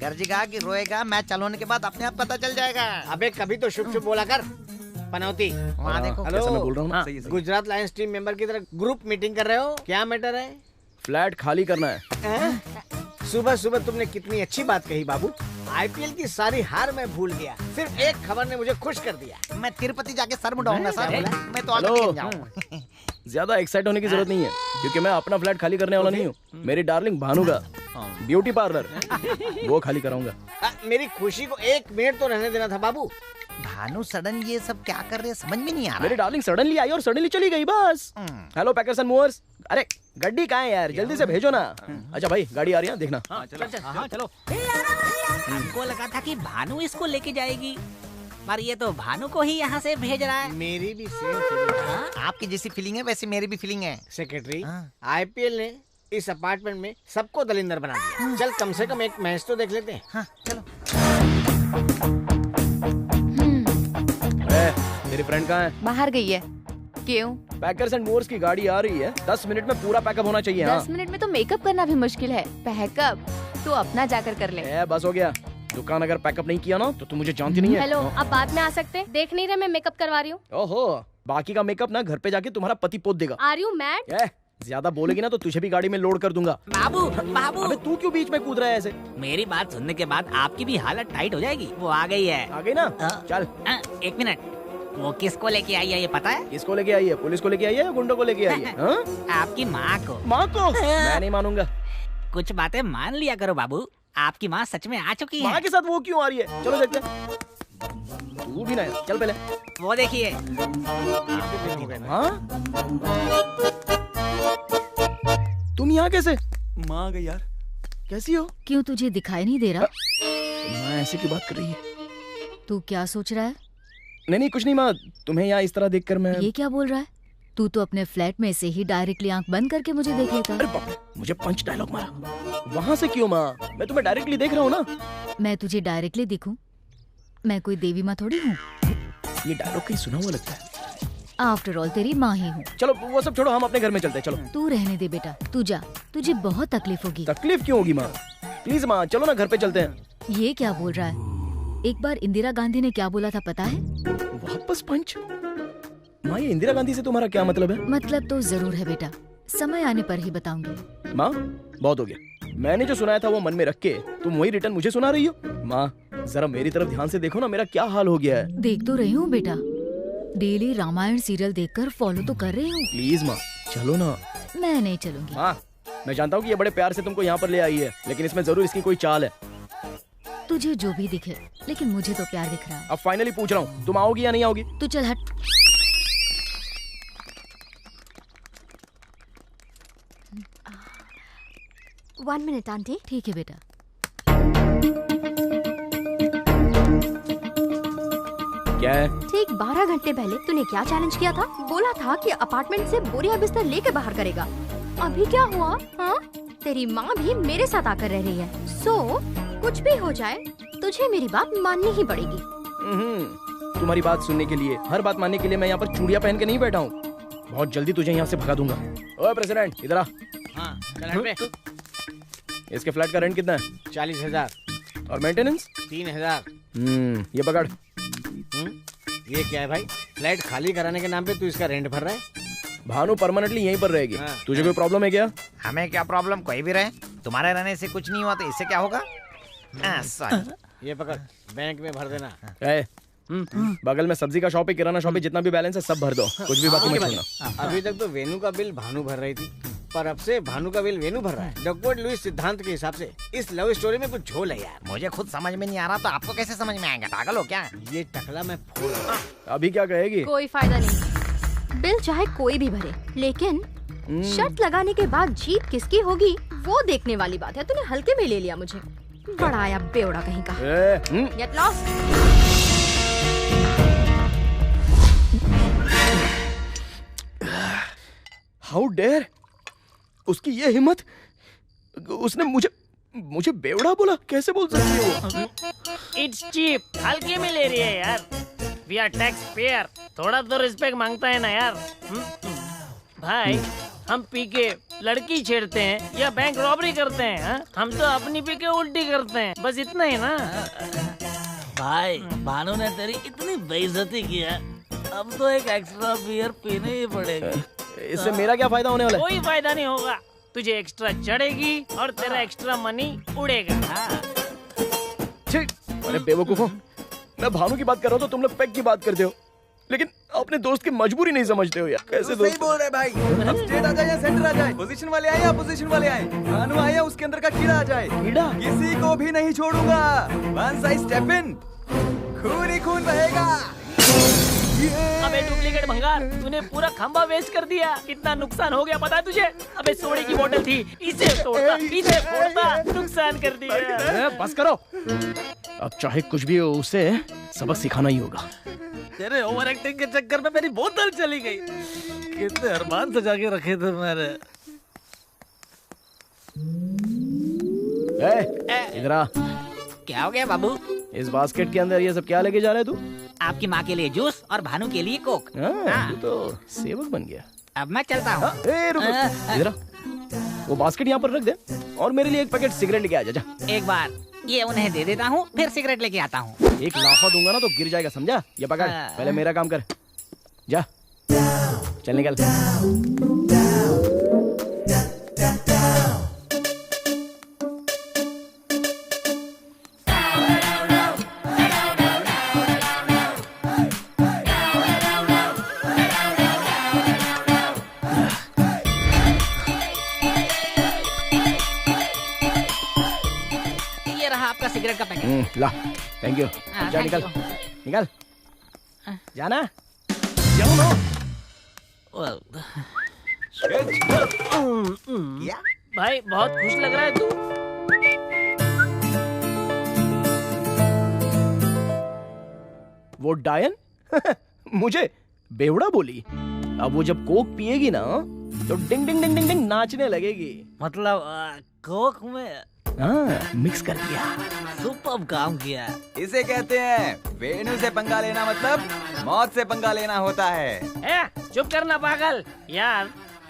गरजेगा कि रोएगा, मैच चालू होने के बाद अपने आप पता चल जाएगा। अबे कभी तो शुभ शुभ बोला कर। पनौती, वहाँ देखो। जैसा मैं बोल रहा हूँ ना, गुजरात लायंस टीम मेंबर की तरह ग्रुप मीटिंग कर रहे हो, क्या मैटर है? फ्लैट खाली करना है। सुबह सुबह तुमने कितनी अच्छी बात कही बाबू। आईपीएल की सारी हार मैं भूल गया, सिर्फ एक खबर ने मुझे खुश कर दिया। मैं तिरुपति जाके सर मुड़ाऊंगा सर। मैं तो हेलो, जाऊंगा। ज्यादा एक्साइट होने की जरूरत नहीं है, क्योंकि मैं अपना फ्लैट खाली करने वाला नहीं हूँ। मेरी डार्लिंग भानु का ब्यूटी पार्लर वो खाली कराऊंगा। मेरी खुशी को 1 मिनट तो रहने देना था बाबू। भानु सडन ये सब क्या कर रहे हैं समझ में नहीं आ रहा। मेरी डार्लिंग सडनली आई और सडनली चली गई बस। हेलो पैकर्स एंड मूवर्स, अरे गड्डी कहाँ है यार, जल्दी से भेजो ना। अच्छा भाई गाड़ी आ रही है, देखना। चलो। हमको लगा था कि भानु इसको लेके जाएगी, पर ये तो भानु को ही यहाँ से भेज रहा है। मेरी भी सेम फीलिंग। आपकी जैसी फीलिंग है वैसे मेरी भी फीलिंग है। सेक्रेटरी, आईपीएल ने इस अपार्टमेंट में सबको दलिंदर बना दिया। चल कम से कम एक मैच तो देख लेते हैं। हाँ, चलो। तेरी फ्रेंड कहाँ है? बाहर गई है। क्यों? पैकर्स एंड मूवर्स की गाड़ी आ रही है, 10 मिनट में पूरा पैकअप होना चाहिए। 10 मिनट में तो मेकअप करना भी मुश्किल है, पैकअप तो अपना जाकर कर ले। बस हो गया। दुकान अगर पैकअप नहीं किया ना तो तुम मुझे जानती नहीं है। हेलो, आप बाद में आ सकते हैं? देख नहीं रहे मैं मेकअप करवा रही हूँ। ओहो, बाकी का मेकअप ना घर पे जाके तुम्हारा पति पोत देगा। Are you mad? ज्यादा बोलेगी ना तो तुझे भी गाड़ी में लोड कर दूंगा। बाबू बाबू, अबे तू क्यों बीच में कूद रहा है ऐसे? मेरी बात सुनने के बाद आपकी भी हालत टाइट हो जाएगी। वो आ गई है। आ गई ना? चल। 1 मिनट, वो किसको लेके आई है ये पता है? किसको लेके आई है? पुलिस को लेके आई है या गुंडों को लेके आई है? आपकी माँ को। माँ को? मैं नहीं मानूंगा। कुछ बातें मान लिया करो बाबू, आपकी माँ सच में आ चुकी है। माँ के साथ वो क्यों आ रही है? चलो देखते हैं। तू भी ना, चल पहले। वो देखिए। हाँ? तुम यहाँ कैसे? माँ आ गई यार। कैसी हो? क्यों तुझे दिखाई नहीं दे रहा? माँ ऐसे क्यों बात कर रही है? तू क्या सोच रहा है? नहीं कुछ नहीं माँ, तुम्हें यहाँ इस तरह देखकर मैं। ये क्या बोल रहा है? तू तो अपने फ्लैट में से ही डायरेक्टली आंख बंद करके मुझे देख लेता। अरे बाप रे, मुझे पंच डायलॉग मारा। वहाँ से क्यों माँ? मैं तुम्हें डायरेक्टली देख रहा हूँ ना। मैं तुझे डायरेक्टली दिखूं? मैं कोई देवी माँ थोड़ी हूँ। ये डायलॉग कहीं सुना हुआ लगता है। आफ्टर ऑल तेरी माँ ही हूँ। चलो वो सब छोड़ो, हम अपने घर में चलते हैं। चलो तू रहने दे बेटा, तू जा, तुझे बहुत तकलीफ होगी। तकलीफ क्यों होगी माँ? प्लीज माँ चलो ना, घर पे चलते हैं। ये क्या बोल रहा है? एक बार इंदिरा गांधी ने क्या बोला था पता है? वापस पंच? माँ ये इंदिरा गांधी से तुम्हारा क्या मतलब है? मतलब तो जरूर है बेटा, समय आने पर ही बताऊंगी। माँ बहुत हो गया, मैंने जो सुनाया था वो मन में रख के तुम वही रिटर्न मुझे सुना रही हो। माँ जरा मेरी तरफ ध्यान से देखो ना, मेरा क्या हाल हो गया है। देख तो रही हूँ बेटा, डेली रामायण सीरियल देखकर फॉलो तो कर रही हूँ। प्लीज माँ चलो ना। मैं नहीं चलूंगी। माँ मैं जानता हूँ कि ये बड़े प्यार से तुमको यहाँ पर ले आई है, लेकिन इसमें जरूर इसकी कोई चाल है। तुझे जो भी दिखे, लेकिन मुझे तो प्यार दिख रहा है। अब फाइनली पूछ रहा हूँ, तुम आओगी या नहीं आओगी? तू चल हट। One minute aunty. ठीक है बेटा। क्या है? ठीक 12 घंटे पहले तूने क्या चैलेंज किया था? बोला था कि अपार्टमेंट से बोरिया बिस्तर लेके बाहर करेगा। अभी क्या हुआ? हाँ? तेरी माँ भी मेरे साथ आकर रह रही है। सो कुछ भी हो जाए तुझे मेरी बात माननी ही पड़ेगी। तुम्हारी बात सुनने के लिए, हर बात मानने के लिए मैं यहाँ पर चूड़ियाँ पहन के नहीं बैठा हूँ। बहुत जल्दी तुझे यहाँ से भगा दूंगा। ओए प्रेसिडेंट इधर आ। हाँ, चल पे। इसके फ्लैट का रेंट कितना है? 40,000। और मेंटेनेंस? 3,000। ये पकड़। ये क्या है भाई? फ्लैट खाली कराने के नाम पे तू इसका रेंट भर रहा है? भानु परमानेंटली यहीं पर रहेगी। तुझे कोई प्रॉब्लम है क्या? हमें क्या प्रॉब्लम, कोई भी रहे। तुम्हारे रहने से कुछ नहीं हुआ तो इससे क्या होगा? ये पकड़, बैंक में भर देना। बगल में सब्जी का शॉप है, किराना शॉप है, जितना भी बैलेंस है सब भर दो, कुछ भी बाकी मत छोड़ना। अभी तक तो वेनू का बिल भानु भर रही थी, पर अब से भानु का बिल वेनू भर रहा है। डकवर्थ लुईस सिद्धांत के हिसाब से इस लव स्टोरी में कुछ झोल है यार। मुझे खुद समझ में नहीं आ रहा तो आपको कैसे समझ में आएगा? पागल हो क्या? ये टकला मैं फोड़ दूंगा। अभी क्या कहेगी? कोई फायदा नहीं, बिल चाहे कोई भी भरे, लेकिन शर्त लगाने के बाद जीत किसकी होगी वो देखने वाली बात है। तूने हल्के में ले लिया मुझे, बड़ा आया बेवड़ा कहीं का। Get lost। हाउ डेयर, उसकी ये हिम्मत, उसने मुझे बेवड़ा बोला। कैसे बोल सकती है वो? इट्स चीप, हल्के में ले रही है यार। वी आर टैक्स पेयर, थोड़ा तो रिस्पेक्ट मांगता है ना यार। भाई हम पी के लड़की छेड़ते हैं या बैंक रॉबरी करते हैं? हा? हम तो अपनी पी के उल्टी करते हैं, बस इतना ही ना। भाई भानु ने तेरी इतनी बेइज्जती की है, अब तो एक एक्स्ट्रा बियर पीने ही पड़ेगी। इससे मेरा क्या फायदा होने वाला है? कोई फायदा नहीं होगा, तुझे एक्स्ट्रा चढ़ेगी और तेरा एक्स्ट्रा मनी उड़ेगा। अरे बेवकूफो, मैं भानु की बात कर रहा हूँ तो तुम लोग पैक की बात करते हो, लेकिन अपने दोस्त की मजबूरी नहीं समझते हो यार। कैसे दोस्त? सही बोल रहे भाई। अब स्टेट आ जाए या सेंटर आ जाए, पोजीशन वाले आए या पोजीशन वाले आए, भानु आए या उसके अंदर का कीड़ा आ जाए, कीड़ा किसी को भी नहीं छोड़ूंगा। वंस आई स्टेप इन, खून ही खून बहेगा। अबे डुप्लीकेट भंगार, तूने पूरा खंबा वेस्ट कर दिया। कितना नुकसान हो गया पता है तुझे? अबे सोडे की बोतल थी, इसे तोड़ता, इसे फोड़ता, नुकसान कर दिया। बस करो, अब चाहे कुछ भी हो उसे सबक सिखाना ही होगा। तेरे ओवर एक्टिंग के चक्कर में मेरी बोतल चली गई। कितने अरमान सजा के रखे थे मैंने। इधर आ। क्या हो गया बाबू? इस बास्केट के अंदर ये सब क्या लेके जा रहा है तू? आपकी माँ के लिए जूस और भानु के लिए कोक। तू तो सेवक बन गया। अब मैं चलता हूँ। इधर आ। वो बास्केट यहाँ पर रख दे और मेरे लिए एक पैकेट सिगरेट लेके आ जा। एक बार ये उन्हें दे देता हूँ, फिर सिगरेट लेके आता हूँ। एक लाफा दूंगा ना तो गिर जाएगा, समझा? ये पकड़, पहले मेरा काम कर। जा, चल निकल। सिगरेट का पैकेट। La, thank you. जा निकल, निकल। जाना? जाओ ना। भाई बहुत खुश लग रहा है तू। वो डायन मुझे बेवड़ा बोली। अब वो जब कोक पिएगी ना तो डिंग डिंग डिंग डिंग डिंग नाचने लगेगी। मतलब कोक में मिक्स कर दिया। सुपर काम किया। इसे कहते हैं वेणु से पंगा लेना मतलब मौत से पंगा लेना होता है। चुप करना पागल। यार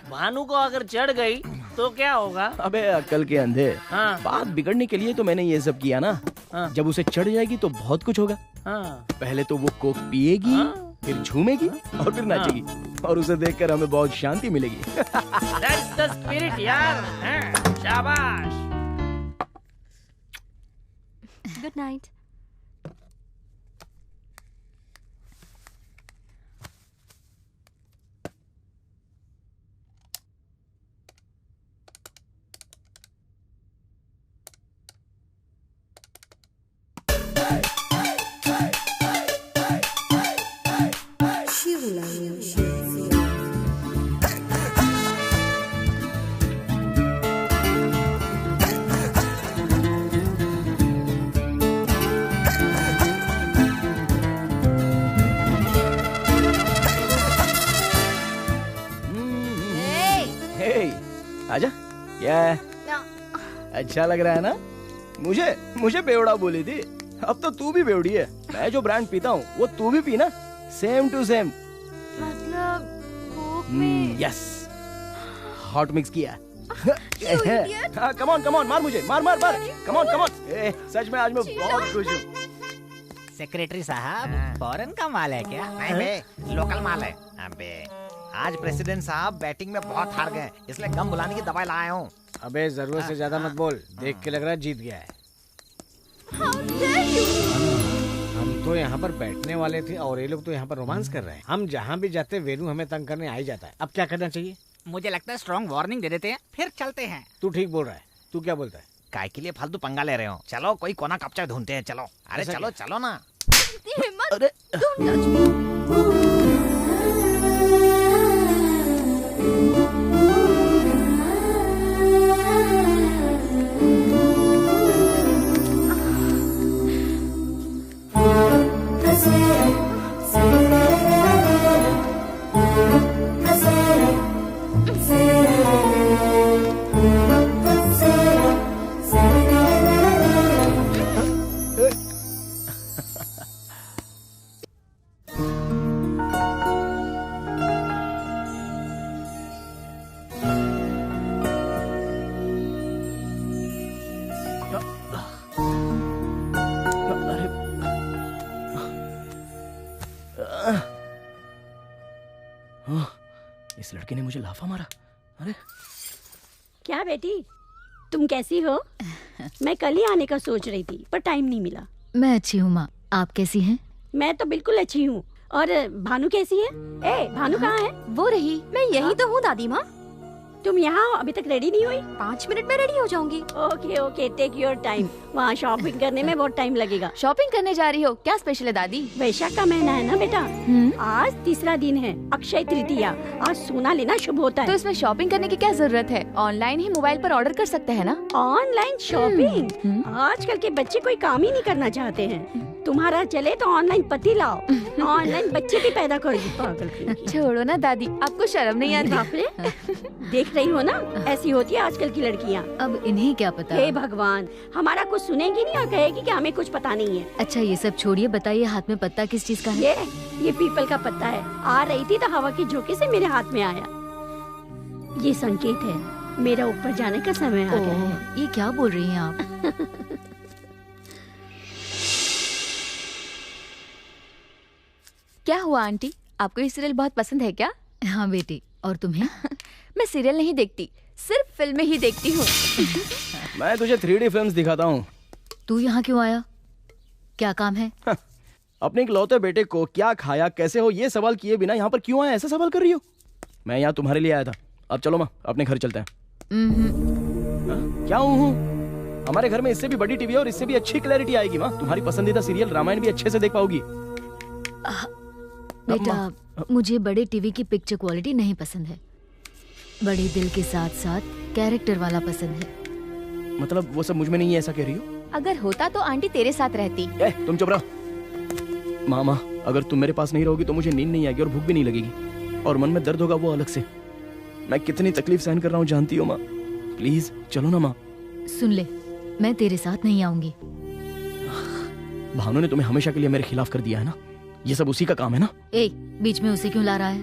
भानु को अगर चढ़ गई तो क्या होगा? अबे अक्ल के अंधे, बात बिगड़ने के लिए तो मैंने ये सब किया ना। जब उसे चढ़ जाएगी तो बहुत कुछ होगा। पहले तो वो कोक पिएगी, फिर झूमेगी और फिर नाचेगी और उसे देखकर हमें बहुत शांति मिलेगी। That's the spirit यार। शाबाश। Good night. आजा। क्या अच्छा लग रहा है ना? मुझे बेवड़ा बोली थी, अब तो तू भी बेवड़ी है। मैं जो ब्रांड पीता हूँ वो तू भी पीना, सेम टू सेम। मतलब कोक में यस, हॉट मिक्स किया। कम ऑन मार मुझे, मार कम ऑन। सच में आज मैं बहुत खुश हूँ। सेक्रेटरी साहब, फॉरेन का माल है क्या? नहीं बे, लोकल माल है। अबे आज प्रेसिडेंट साहब बैटिंग में बहुत हार गए, इसलिए गम बुलाने की दवाई लाया हूँ। अबे जरूरत से ज्यादा मत बोल, देख के लग रहा है जीत गया है। हम तो यहाँ पर बैठने वाले थे और ये लोग तो यहाँ पर रोमांस कर रहे हैं। हम जहाँ भी जाते वेणु हमें तंग करने आ ही जाता है। अब क्या करना चाहिए? मुझे लगता है स्ट्रॉन्ग वार्निंग दे देते हैं, फिर चलते हैं। तू ठीक बोल रहा है। तू क्या बोलता है? काय के लिए फालतू पंगा ले रहे हो? चलो कोई कोना कपचा ढूंढते हैं। चलो, अरे चलो चलो ना। अरे don't touch me. इस लड़के ने मुझे लाफा मारा। अरे क्या बेटी, तुम कैसी हो? मैं कल ही आने का सोच रही थी पर टाइम नहीं मिला। मैं अच्छी हूँ माँ, आप कैसी हैं? मैं तो बिल्कुल अच्छी हूँ। और भानु कैसी है? भानु कहाँ है? वो रही। मैं यही तो हूँ दादी माँ। तुम यहाँ हो? अभी तक रेडी नहीं हुई? 5 मिनट में रेडी हो जाऊंगी। Okay take your time. वहाँ शॉपिंग करने में बहुत टाइम लगेगा। शॉपिंग करने जा रही हो? क्या स्पेशल है दादी? वैशाख का महीना है ना बेटा। आज तीसरा दिन है, अक्षय तृतीया। आज सोना लेना शुभ होता है। तो इसमें शॉपिंग करने की क्या जरूरत है? ऑनलाइन ही मोबाइल पर ऑर्डर कर सकते हैं ना? Online shopping? आजकल के बच्चे कोई काम ही नहीं करना चाहते हैं। तुम्हारा चले तो ऑनलाइन पति लाओ, ऑनलाइन बच्चे भी पैदा करोगी पागल। छोड़ो ना दादी, आपको शर्म नहीं आती? बाप रे, देख रही हो ना, ऐसी होती है आजकल की लड़कियाँ। अब इन्हें क्या पता? हे भगवान, हमारा कुछ सुनेगी नहीं और कहेगी कि हमें कुछ पता नहीं है। अच्छा ये सब छोड़िए, बताइए हाथ में पत्ता किस चीज का है? ये पीपल का पत्ता है। आ रही थी तो हवा के झोंके से मेरे हाथ में आया। ये संकेत है मेरा ऊपर जाने का समय आ गया है। ये क्या बोल रही हैं आप? क्या हुआ आंटी, आपको ये सीरियल बहुत पसंद है क्या? हाँ बेटी, और तुम्हें? मैं सीरियल नहीं देखती, सिर्फ फिल्में ही देखती हूँ। मैं तुझे 3D फिल्म्स दिखाता हूँ। तू यहाँ क्यों आया? क्या काम है? अपने इकलौते बेटे को क्या खाया, कैसे हो, ये सवाल किए बिना यहाँ पर क्यों आया, ऐसा सवाल कर रही हो? मैं यहाँ तुम्हारे लिए आया था। अब चलो माँ, अपने घर चलते हैं। क्या हूँ? हमारे घर में इससे भी बड़ी टीवी है और इससे भी अच्छी क्लैरिटी आएगी माँ। तुम्हारी पसंदीदा सीरियल रामायण भी अच्छे से देख पाओगी। बेटा, मुझे बड़े टीवी की पिक्चर क्वालिटी नहीं पसंद है। बड़े दिल के साथ साथ कैरेक्टर वाला पसंद है। मतलब वो सब मुझ में नहीं है, ऐसा कह रही हो? अगर होता तो आंटी तेरे साथ रहती। तुम चुप रहो। मामा, अगर तुम मेरे पास नहीं रहोगी तो मुझे नींद नहीं आएगी और भूख भी नहीं लगेगी, और मन में दर्द होगा वो अलग से। मैं कितनी तकलीफ सहन कर रहा हूँ जानती हो माँ। प्लीज चलो ना माँ। सुन ले, मैं तेरे साथ नहीं आऊंगी। भानु ने तुम्हें हमेशा के लिए मेरे खिलाफ कर दिया है ना, ये सब उसी का काम है ना। बीच में उसे क्यों ला रहा है?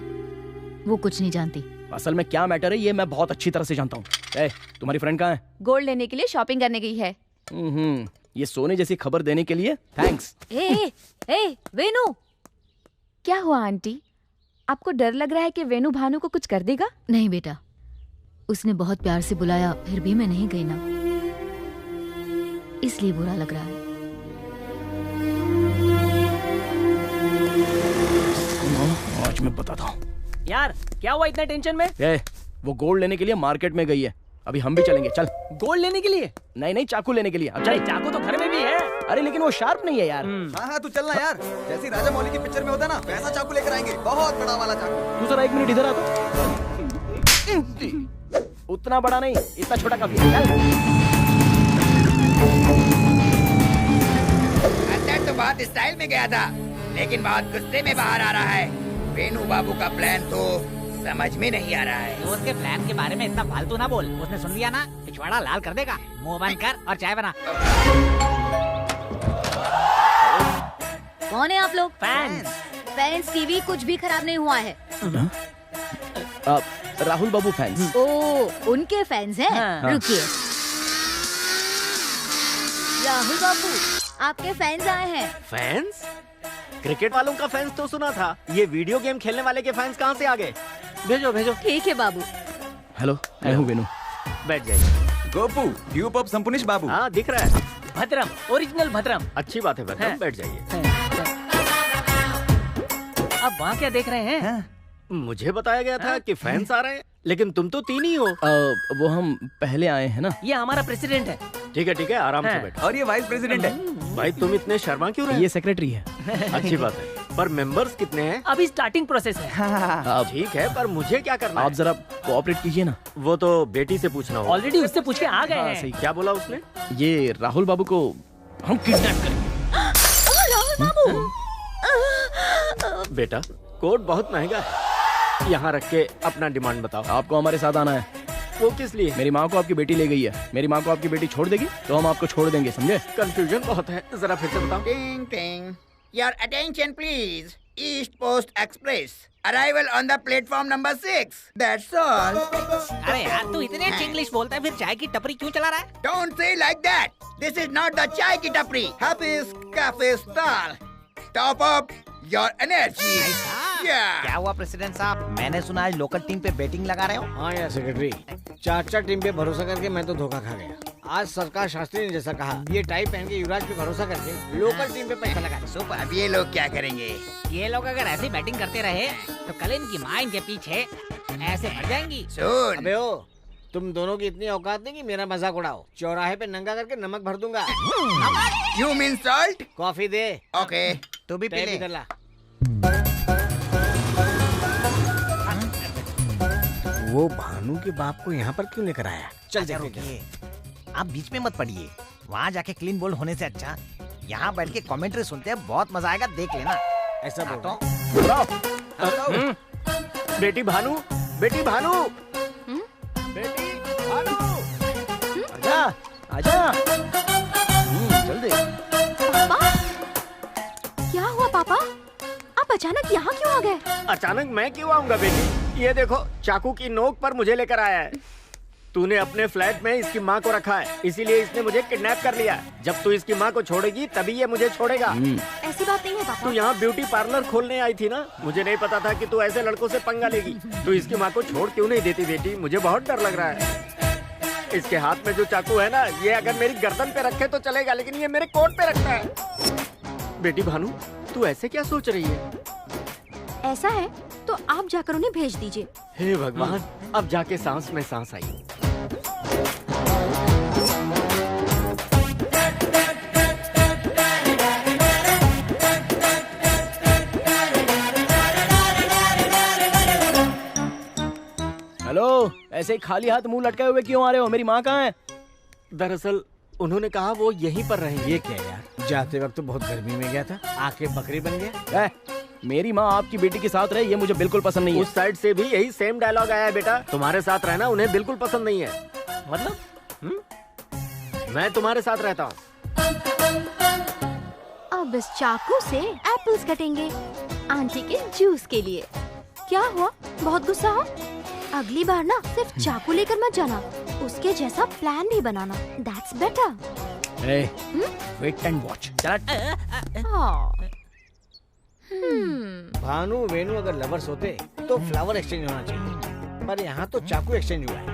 वो कुछ नहीं जानती। असल में क्या मैटर है ये मैं बहुत अच्छी तरह से जानता हूँ। तुम्हारी फ्रेंड कहाँ है? गोल्ड लेने के लिए शॉपिंग करने गई है। ये सोने जैसी खबर देने के लिए थैंक्स। वेनु, क्या हुआ आंटी? आपको डर लग रहा है कि वेनु भानु को कुछ कर देगा? नहीं बेटा, उसने बहुत प्यार से बुलाया, फिर भी मैं नहीं गई ना, इसलिए बुरा लग रहा है। आज मैं बताता हूँ। यार क्या हुआ इतना टेंशन में? वो गोल्ड लेने के लिए मार्केट में गई है, अभी हम भी चलेंगे। चल। गोल्ड लेने के लिए? नहीं, चाकू लेने के लिए। अब चल। चाकू तो घर में भी है। अरे लेकिन वो शार्प नहीं है यार। हाँ तू चलना यार, जैसी राजा मौली की पिक्चर में होता ना, वैसा चाकू लेकर आएंगे, बहुत बड़ा वाला चाकू। तू जरा 1 मिनट इधर आ तो। उतना बड़ा नहीं, इतना छोटा काफी है। अंदर तो बहुत स्टाइल में गया था, लेकिन बहुत गुस्से में बाहर आ रहा है। वेनु बाबू का प्लान तो समझ में नहीं आ रहा है। तो उसके प्लान के बारे में इतना फालतू ना बोल, उसने सुन लिया ना पिछवाड़ा लाल कर देगा। मुंह बंद कर और चाय बना। कौन है आप लोग? फैंस टीवी कुछ भी खराब नहीं हुआ है। राहुल बाबू फैंस। ओ, उनके फैंस हैं? हाँ। रुकिए, राहुल बाबू आपके फैंस आए हैं। फैंस? क्रिकेट वालों का फैंस तो सुना था, ये वीडियो गेम खेलने वाले के फैंस कहाँ से आ गए? भेजो। ठीक है बाबू। हेलो, मैं हूँ वेनु। बैठ जाइए। गोपू, ड्यूप ऑफ संपुनिश बाबू। हाँ दिख रहा है। भद्रम, ओरिजिनल भद्रम। अच्छी बात है भद्रम, बैठ जाइए। अब वहाँ क्या देख रहे हैं? मुझे बताया गया था कि फैंस आ रहे हैं, लेकिन तुम तो 3 ही हो। वो हम पहले आए हैं ना। ये हमारा प्रेसिडेंट है। ठीक है, आराम से बैठो। और ये वाइस प्रेसिडेंट है। भाई तुम इतने शर्मा क्यों रहे? ये सेक्रेटरी है। अच्छी बात है, पर मेंबर्स कितने हैं? अभी स्टार्टिंग प्रोसेस है। ठीक है, पर मुझे क्या करना आप जरा कोऑपरेट कीजिए ना। वो तो बेटी से पूछना होगा। ऑलरेडी उससे पूछ के आ गए हैं। सही। क्या बोला उसने? ये राहुल बाबू को हम किडनैप करेंगे। राहुल बाबू, बेटा कोट बहुत महंगा है, यहाँ रख के अपना डिमांड बताओ। आपको हमारे साथ आना है। वो किस लिए? मेरी माँ को आपकी बेटी ले गई है। मेरी माँ को आपकी बेटी छोड़ देगी तो हम आपको छोड़ देंगे, समझे? कंफ्यूजन बहुत है, जरा फिर से बताओ। टिंग टिंग, your attention please. East post express arrival on the platform number 6। That's all. अरे यार तू इतने अच्छी इंग्लिश बोलता है, फिर चाय की टपरी क्यों चला रहा है? Don't say like that, this is not the chai की टपरी। Happy's cafe stall. Top up your energy. क्या हुआ प्रेसिडेंट साहब, मैंने सुना आज लोकल टीम पे बैटिंग लगा रहे हो? हाँ यार सेक्रेटरी, 4 टीम पे भरोसा करके मैं तो धोखा खा गया। आज सरकार शास्त्री ने जैसा कहा, ये टाई पहन के युवराज पे भरोसा करके लोकल टीम पे पैसा लगा। सुपर। अब ये लोग क्या करेंगे? ये लोग अगर ऐसी बैटिंग करते रहे तो कल इनकी माँ इनके पीछे ऐसे पड़ जाएंगी। सुन। अबे ओ, तुम दोनों की इतनी औकात नहीं कि मेरा मजाक उड़ाओ। चौराहे पे नंगा करके नमक भर दूंगा। You mean salt? Coffee they. Okay, तू भी पी ले। इधर ला। वो भानु के बाप को यहाँ पर क्यों लेकर आया? चल रुकिए, आप बीच में मत पड़िए। वहाँ जाके क्लीन बोल्ड होने से अच्छा यहाँ बैठ के कमेंट्री सुनते हैं, बहुत मजा आएगा, देख लेना। ऐसा तो बेटी भानु, बेटी भानु, बेटी भानु, आजा आजा, जल्दी। पापा, क्या हुआ पापा? आप अचानक यहाँ क्यों आ गए? अचानक मैं क्यों आऊंगा बेटी? ये देखो, चाकू की नोक पर मुझे लेकर आया है। तूने अपने फ्लैट में इसकी माँ को रखा है, इसीलिए इसने मुझे किडनैप कर लिया। जब तू इसकी माँ को छोड़ेगी तभी ये मुझे छोड़ेगा। ऐसी बात नहीं है पापा। तू यहाँ ब्यूटी पार्लर खोलने आई थी ना, मुझे नहीं पता था कि तू ऐसे लड़कों से पंगा लेगी। तू इसकी माँ को छोड़ क्यों नहीं देती बेटी? मुझे बहुत डर लग रहा है। इसके हाथ में जो चाकू है ना, ये अगर मेरी गर्दन पे रखे तो चलेगा, लेकिन ये मेरे कोट पे रखता है। बेटी भानु, तू ऐसे क्या सोच रही है? ऐसा है तो आप जाकर उन्हें भेज दीजिए। हे भगवान, अब जाके सांस में सांस आई। हेलो, ऐसे ही खाली हाथ मुंह लटकाए हुए क्यों आ रहे हो? मेरी माँ कहाँ है? दरअसल उन्होंने कहा वो यहीं पर रहेंगे। ये क्या यार, जाते वक्त तो बहुत गर्मी में गया था, आके बकरी बन गया। मेरी माँ आपकी बेटी के साथ रहे, ये मुझे बिल्कुल पसंद नहीं है। उस साइड से भी यही सेम डायलॉग आया है बेटा। तुम्हारे साथ रहना उन्हें बिल्कुल पसंद नहीं है। मतलब मैं तुम्हारे साथ रहता हूँ। अब इस चाकू से एप्पल्स कटेंगे आंटी के जूस के लिए। क्या हुआ, बहुत गुस्सा हो? अगली बार ना सिर्फ चाकू लेकर मत जाना, उसके जैसा प्लान भी बनाना। That's better. Wait and watch. Bhanu Venu अगर लवर्स होते तो फ्लावर एक्सचेंज होना चाहिए, पर यहाँ तो चाकू एक्सचेंज हुआ है।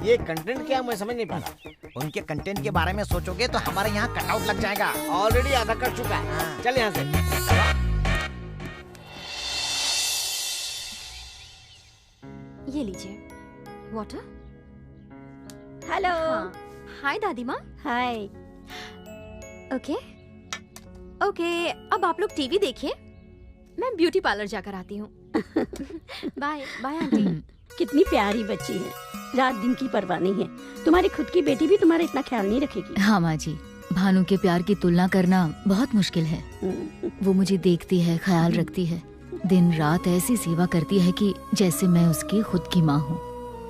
ये कंटेंट क्या, मैं समझ नहीं पा रहा। उनके कंटेंट के बारे में सोचोगे तो हमारे यहाँ कटआउट लग जाएगा। ऑलरेडी आधा कट चुका है। चल यहाँ से। ये लीजिए वाटर। हेलो। हाय दादी माँ। हाय। ओके ओके, अब आप लोग टीवी देखिए, मैं ब्यूटी पार्लर जाकर आती हूँ। Bye bye aunty. कितनी प्यारी बच्ची है, रात दिन की परवाह नहीं है। तुम्हारी खुद की बेटी भी तुम्हारा इतना ख्याल नहीं रखेगी। हाँ माँ जी, भानु के प्यार की तुलना करना बहुत मुश्किल है। वो मुझे देखती है, ख्याल रखती है, दिन रात ऐसी सेवा करती है कि जैसे मैं उसकी खुद की माँ हूँ।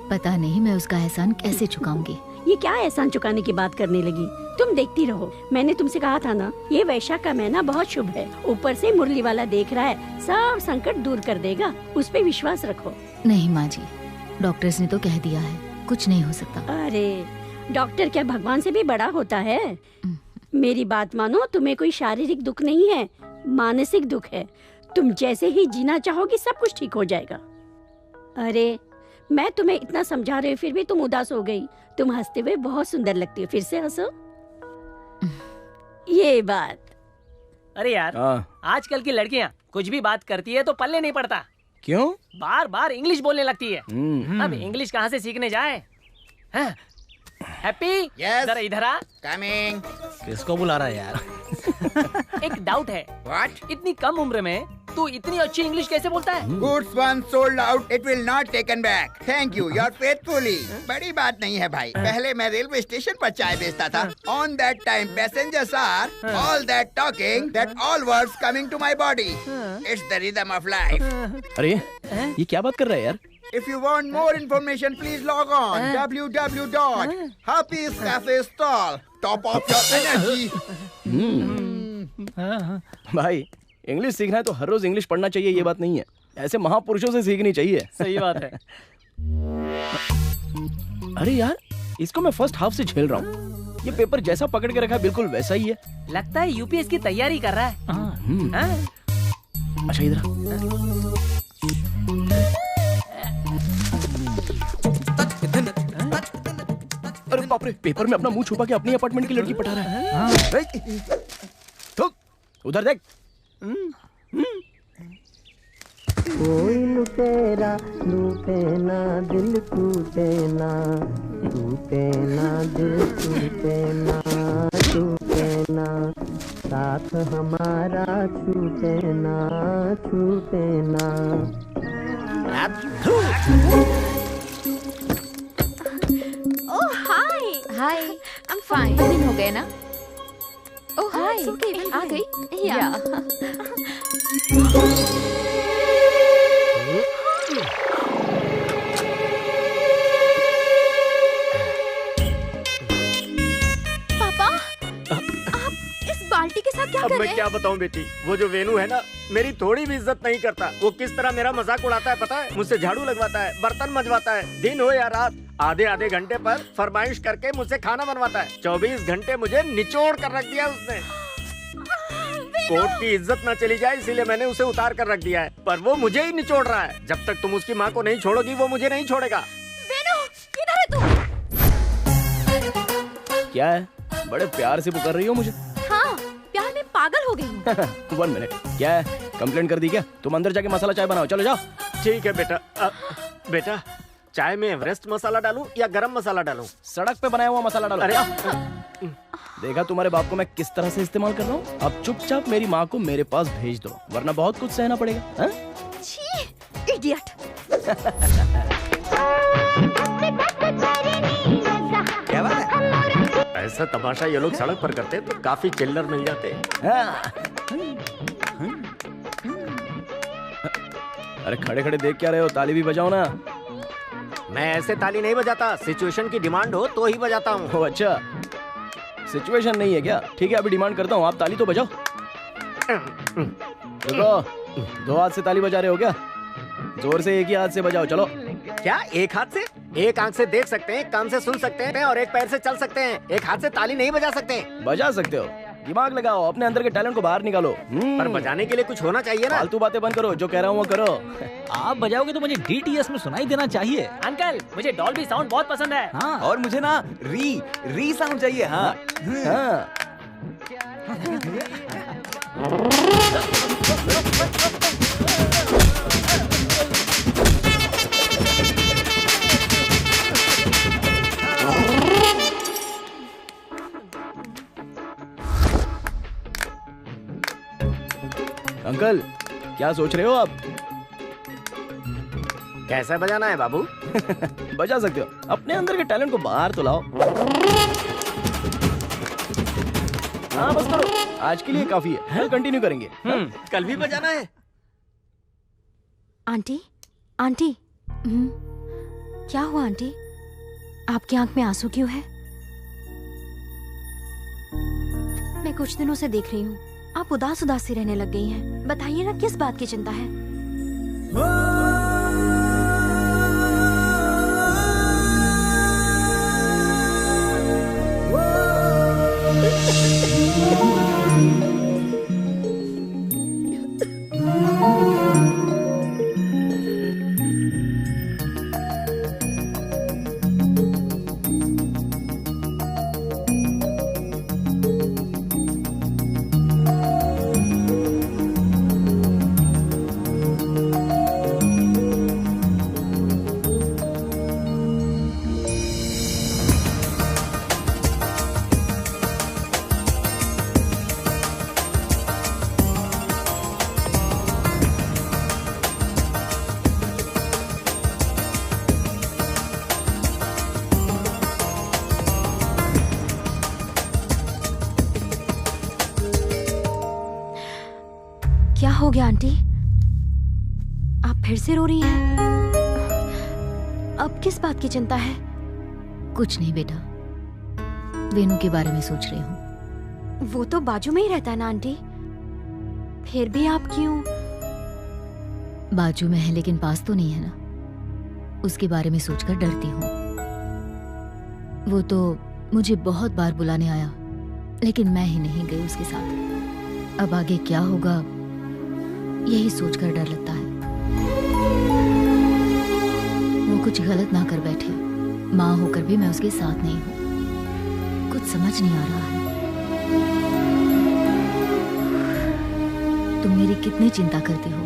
पता नहीं मैं उसका एहसान कैसे चुकाऊंगी। ये क्या एहसान चुकाने की बात करने लगी? तुम देखती रहो, मैंने तुमसे कहा था ना, ये वैशाख का महीना बहुत शुभ है। ऊपर से मुरली वाला देख रहा है, सब संकट दूर कर देगा, उस पे विश्वास रखो। नहीं माँ जी, डॉक्टर्स ने तो कह दिया है कुछ नहीं हो सकता। अरे डॉक्टर क्या भगवान से भी बड़ा होता है? मेरी बात मानो, तुम्हें कोई शारीरिक दुख नहीं है, मानसिक दुख है। तुम जैसे ही जीना चाहोगी सब कुछ ठीक हो जाएगा। अरे मैं तुम्हें इतना समझा रही हूँ फिर भी तुम उदास हो गई। तुम हंसते हुए बहुत सुंदर लगती हो, फिर से हंसो। ये बात। अरे यार, आजकल की लड़कियाँ कुछ भी बात करती है तो पल्ले नहीं पड़ता। क्यों? बार बार इंग्लिश बोलने लगती है। अब इंग्लिश कहाँ से सीखने जाए? हैप्पी, जरा इधर आ। कमिंग। किसको बुला रहा है यार? एक डाउट है। What? इतनी कम उम्र में तू इतनी अच्छी इंग्लिश कैसे बोलता है? Goods once sold out, it will not taken back. Thank you, you're faithfully. बड़ी बात नहीं है भाई। पहले मैं रेलवे स्टेशन पर चाय बेचता था। On that time, passengers are all that talking, that all words coming to my body. It's the rhythm of life. अरे ये क्या बात कर रहा है यार? If you want more information, please log on www.happy's Cafe Stall. Top of your energy. भाई English सीखना है तो हर रोज इंग्लिश पढ़ना चाहिए, ये बात नहीं है। ऐसे महापुरुषों से सीखनी चाहिए। सही बात है। अरे यार, इसको मैं फर्स्ट हाफ से झेल रहा हूँ। ये पेपर जैसा पकड़ के रखा है बिल्कुल वैसा ही है। लगता है यूपीएस की तैयारी कर रहा है। अच्छा इधर अरे बाप रे, पेपर में अपना मुंह छुपा के अपनी अपार्टमेंट की लड़की पटा रहा है। तो उधर देख। कोई लुटेरा लूटे ना दिल टूटे ना, टूटे ना दिल टूटे ना, टूटे ना साथ हमारा छूटे ना, छूटे ना। ओह हाय। हाय, I'm fine। 2 दिन हो गए ना? ओह हाय। हाय आ गई या पापा आप इस बाल्टी के साथ क्या अब कर मैं रहे क्या हैं? बताऊं बेटी, वो जो वेनू है ना, मेरी थोड़ी भी इज्जत नहीं करता। वो किस तरह मेरा मजाक उड़ाता है पता है? मुझसे झाड़ू लगवाता है, बर्तन मंजवाता है, दिन हो या रात, आधे आधे घंटे पर फरमाइश करके मुझसे खाना बनवाता है। 24 घंटे मुझे निचोड़ कर रख दिया उसने। कोर्ट की इज्जत ना चली जाए इसीलिए मैंने उसे उतार कर रख दिया है, पर वो मुझे ही निचोड़ रहा है। जब तक तुम उसकी माँ को नहीं छोड़ोगी वो मुझे नहीं छोड़ेगा। वेनु, किधर है तू? क्या है? बड़े प्यार से पुकार रही हो मुझे? हाँ, प्यार में पागल हो गई हूँ। 1 मिनट, क्या है? कंप्लेंट कर दी क्या? तुम अंदर जाके मसाला चाय बनाओ, चलो जाओ। ठीक है बेटा। बेटा, चाय में एवरेस्ट मसाला डालूं या गरम मसाला डालूं? सड़क पे बनाया हुआ मसाला डालो। अरे देखा तुम्हारे बाप को मैं किस तरह से इस्तेमाल कर रहा हूँ। अब चुपचाप मेरी माँ को मेरे पास भेज दो, वरना बहुत कुछ सहना पड़ेगा। हाँ? छी, इडियट। क्या बात है? ऐसा तमाशा ये लोग सड़क पर करते तो काफी चिल्लर मिल जाते। अरे खड़े खड़े देख क्या रहे हो? ताली भी बजाओ ना। मैं ऐसे ताली नहीं बजाता, सिचुएशन की डिमांड हो तो ही बजाता हूँ। ओ अच्छा, सिचुएशन नहीं है क्या? ठीक है, अभी डिमांड करता हूँ, आप ताली तो बजाओ। देखो, 2 हाथ से ताली बजा रहे हो क्या? जोर से एक ही हाथ से बजाओ, चलो। क्या एक हाथ से? एक आंख से देख सकते हैं, एक कान से सुन सकते हैं और एक पैर से चल सकते हैं। एक हाथ से ताली नहीं बजा सकते। बजा सकते हो, दिमाग लगाओ, अपने अंदर के टैलेंट को बाहर निकालो। पर बजाने के लिए कुछ होना चाहिए ना। फालतू बातें बंद करो, जो कह रहा हूँ वो करो। आप बजाओगे तो मुझे DTS में सुनाई देना चाहिए। अंकल, मुझे डॉल्बी साउंड बहुत पसंद है। हाँ, और मुझे ना री साउंड चाहिए। हाँ, हाँ। अंकल, क्या सोच रहे हो आप? कैसे बजाना है बाबू? बजा सकते हो, अपने अंदर के टैलेंट को बाहर तो लाओ। हाँ बस करो, आज के लिए काफी है, कल कंटिन्यू करेंगे। कल भी बजाना है। आंटी, आंटी, क्या हुआ आंटी? आपकी आंख में आंसू क्यों है? मैं कुछ दिनों से देख रही हूँ, आप उदास उदास सी रहने लग गई हैं। बताइए ना, किस बात की चिंता है? क्या हो गया आंटी? आप फिर से रो रही हैं? अब किस बात की चिंता है? कुछ नहीं बेटा, वेनू के बारे में सोच रही हूँ। वो तो बाजू में ही रहता है ना आंटी, फिर भी आप क्यों? बाजू में है लेकिन पास तो नहीं है ना, उसके बारे में सोचकर डरती हूँ। वो तो मुझे बहुत बार बुलाने आया, लेकिन मैं ही नहीं गई उसके साथ। अब आगे क्या होगा यही सोचकर डर लगता है। वो कुछ गलत ना कर बैठे, माँ होकर भी मैं उसके साथ नहीं हूँ। कुछ समझ नहीं आ रहा है। तुम मेरी कितनी चिंता करती हो,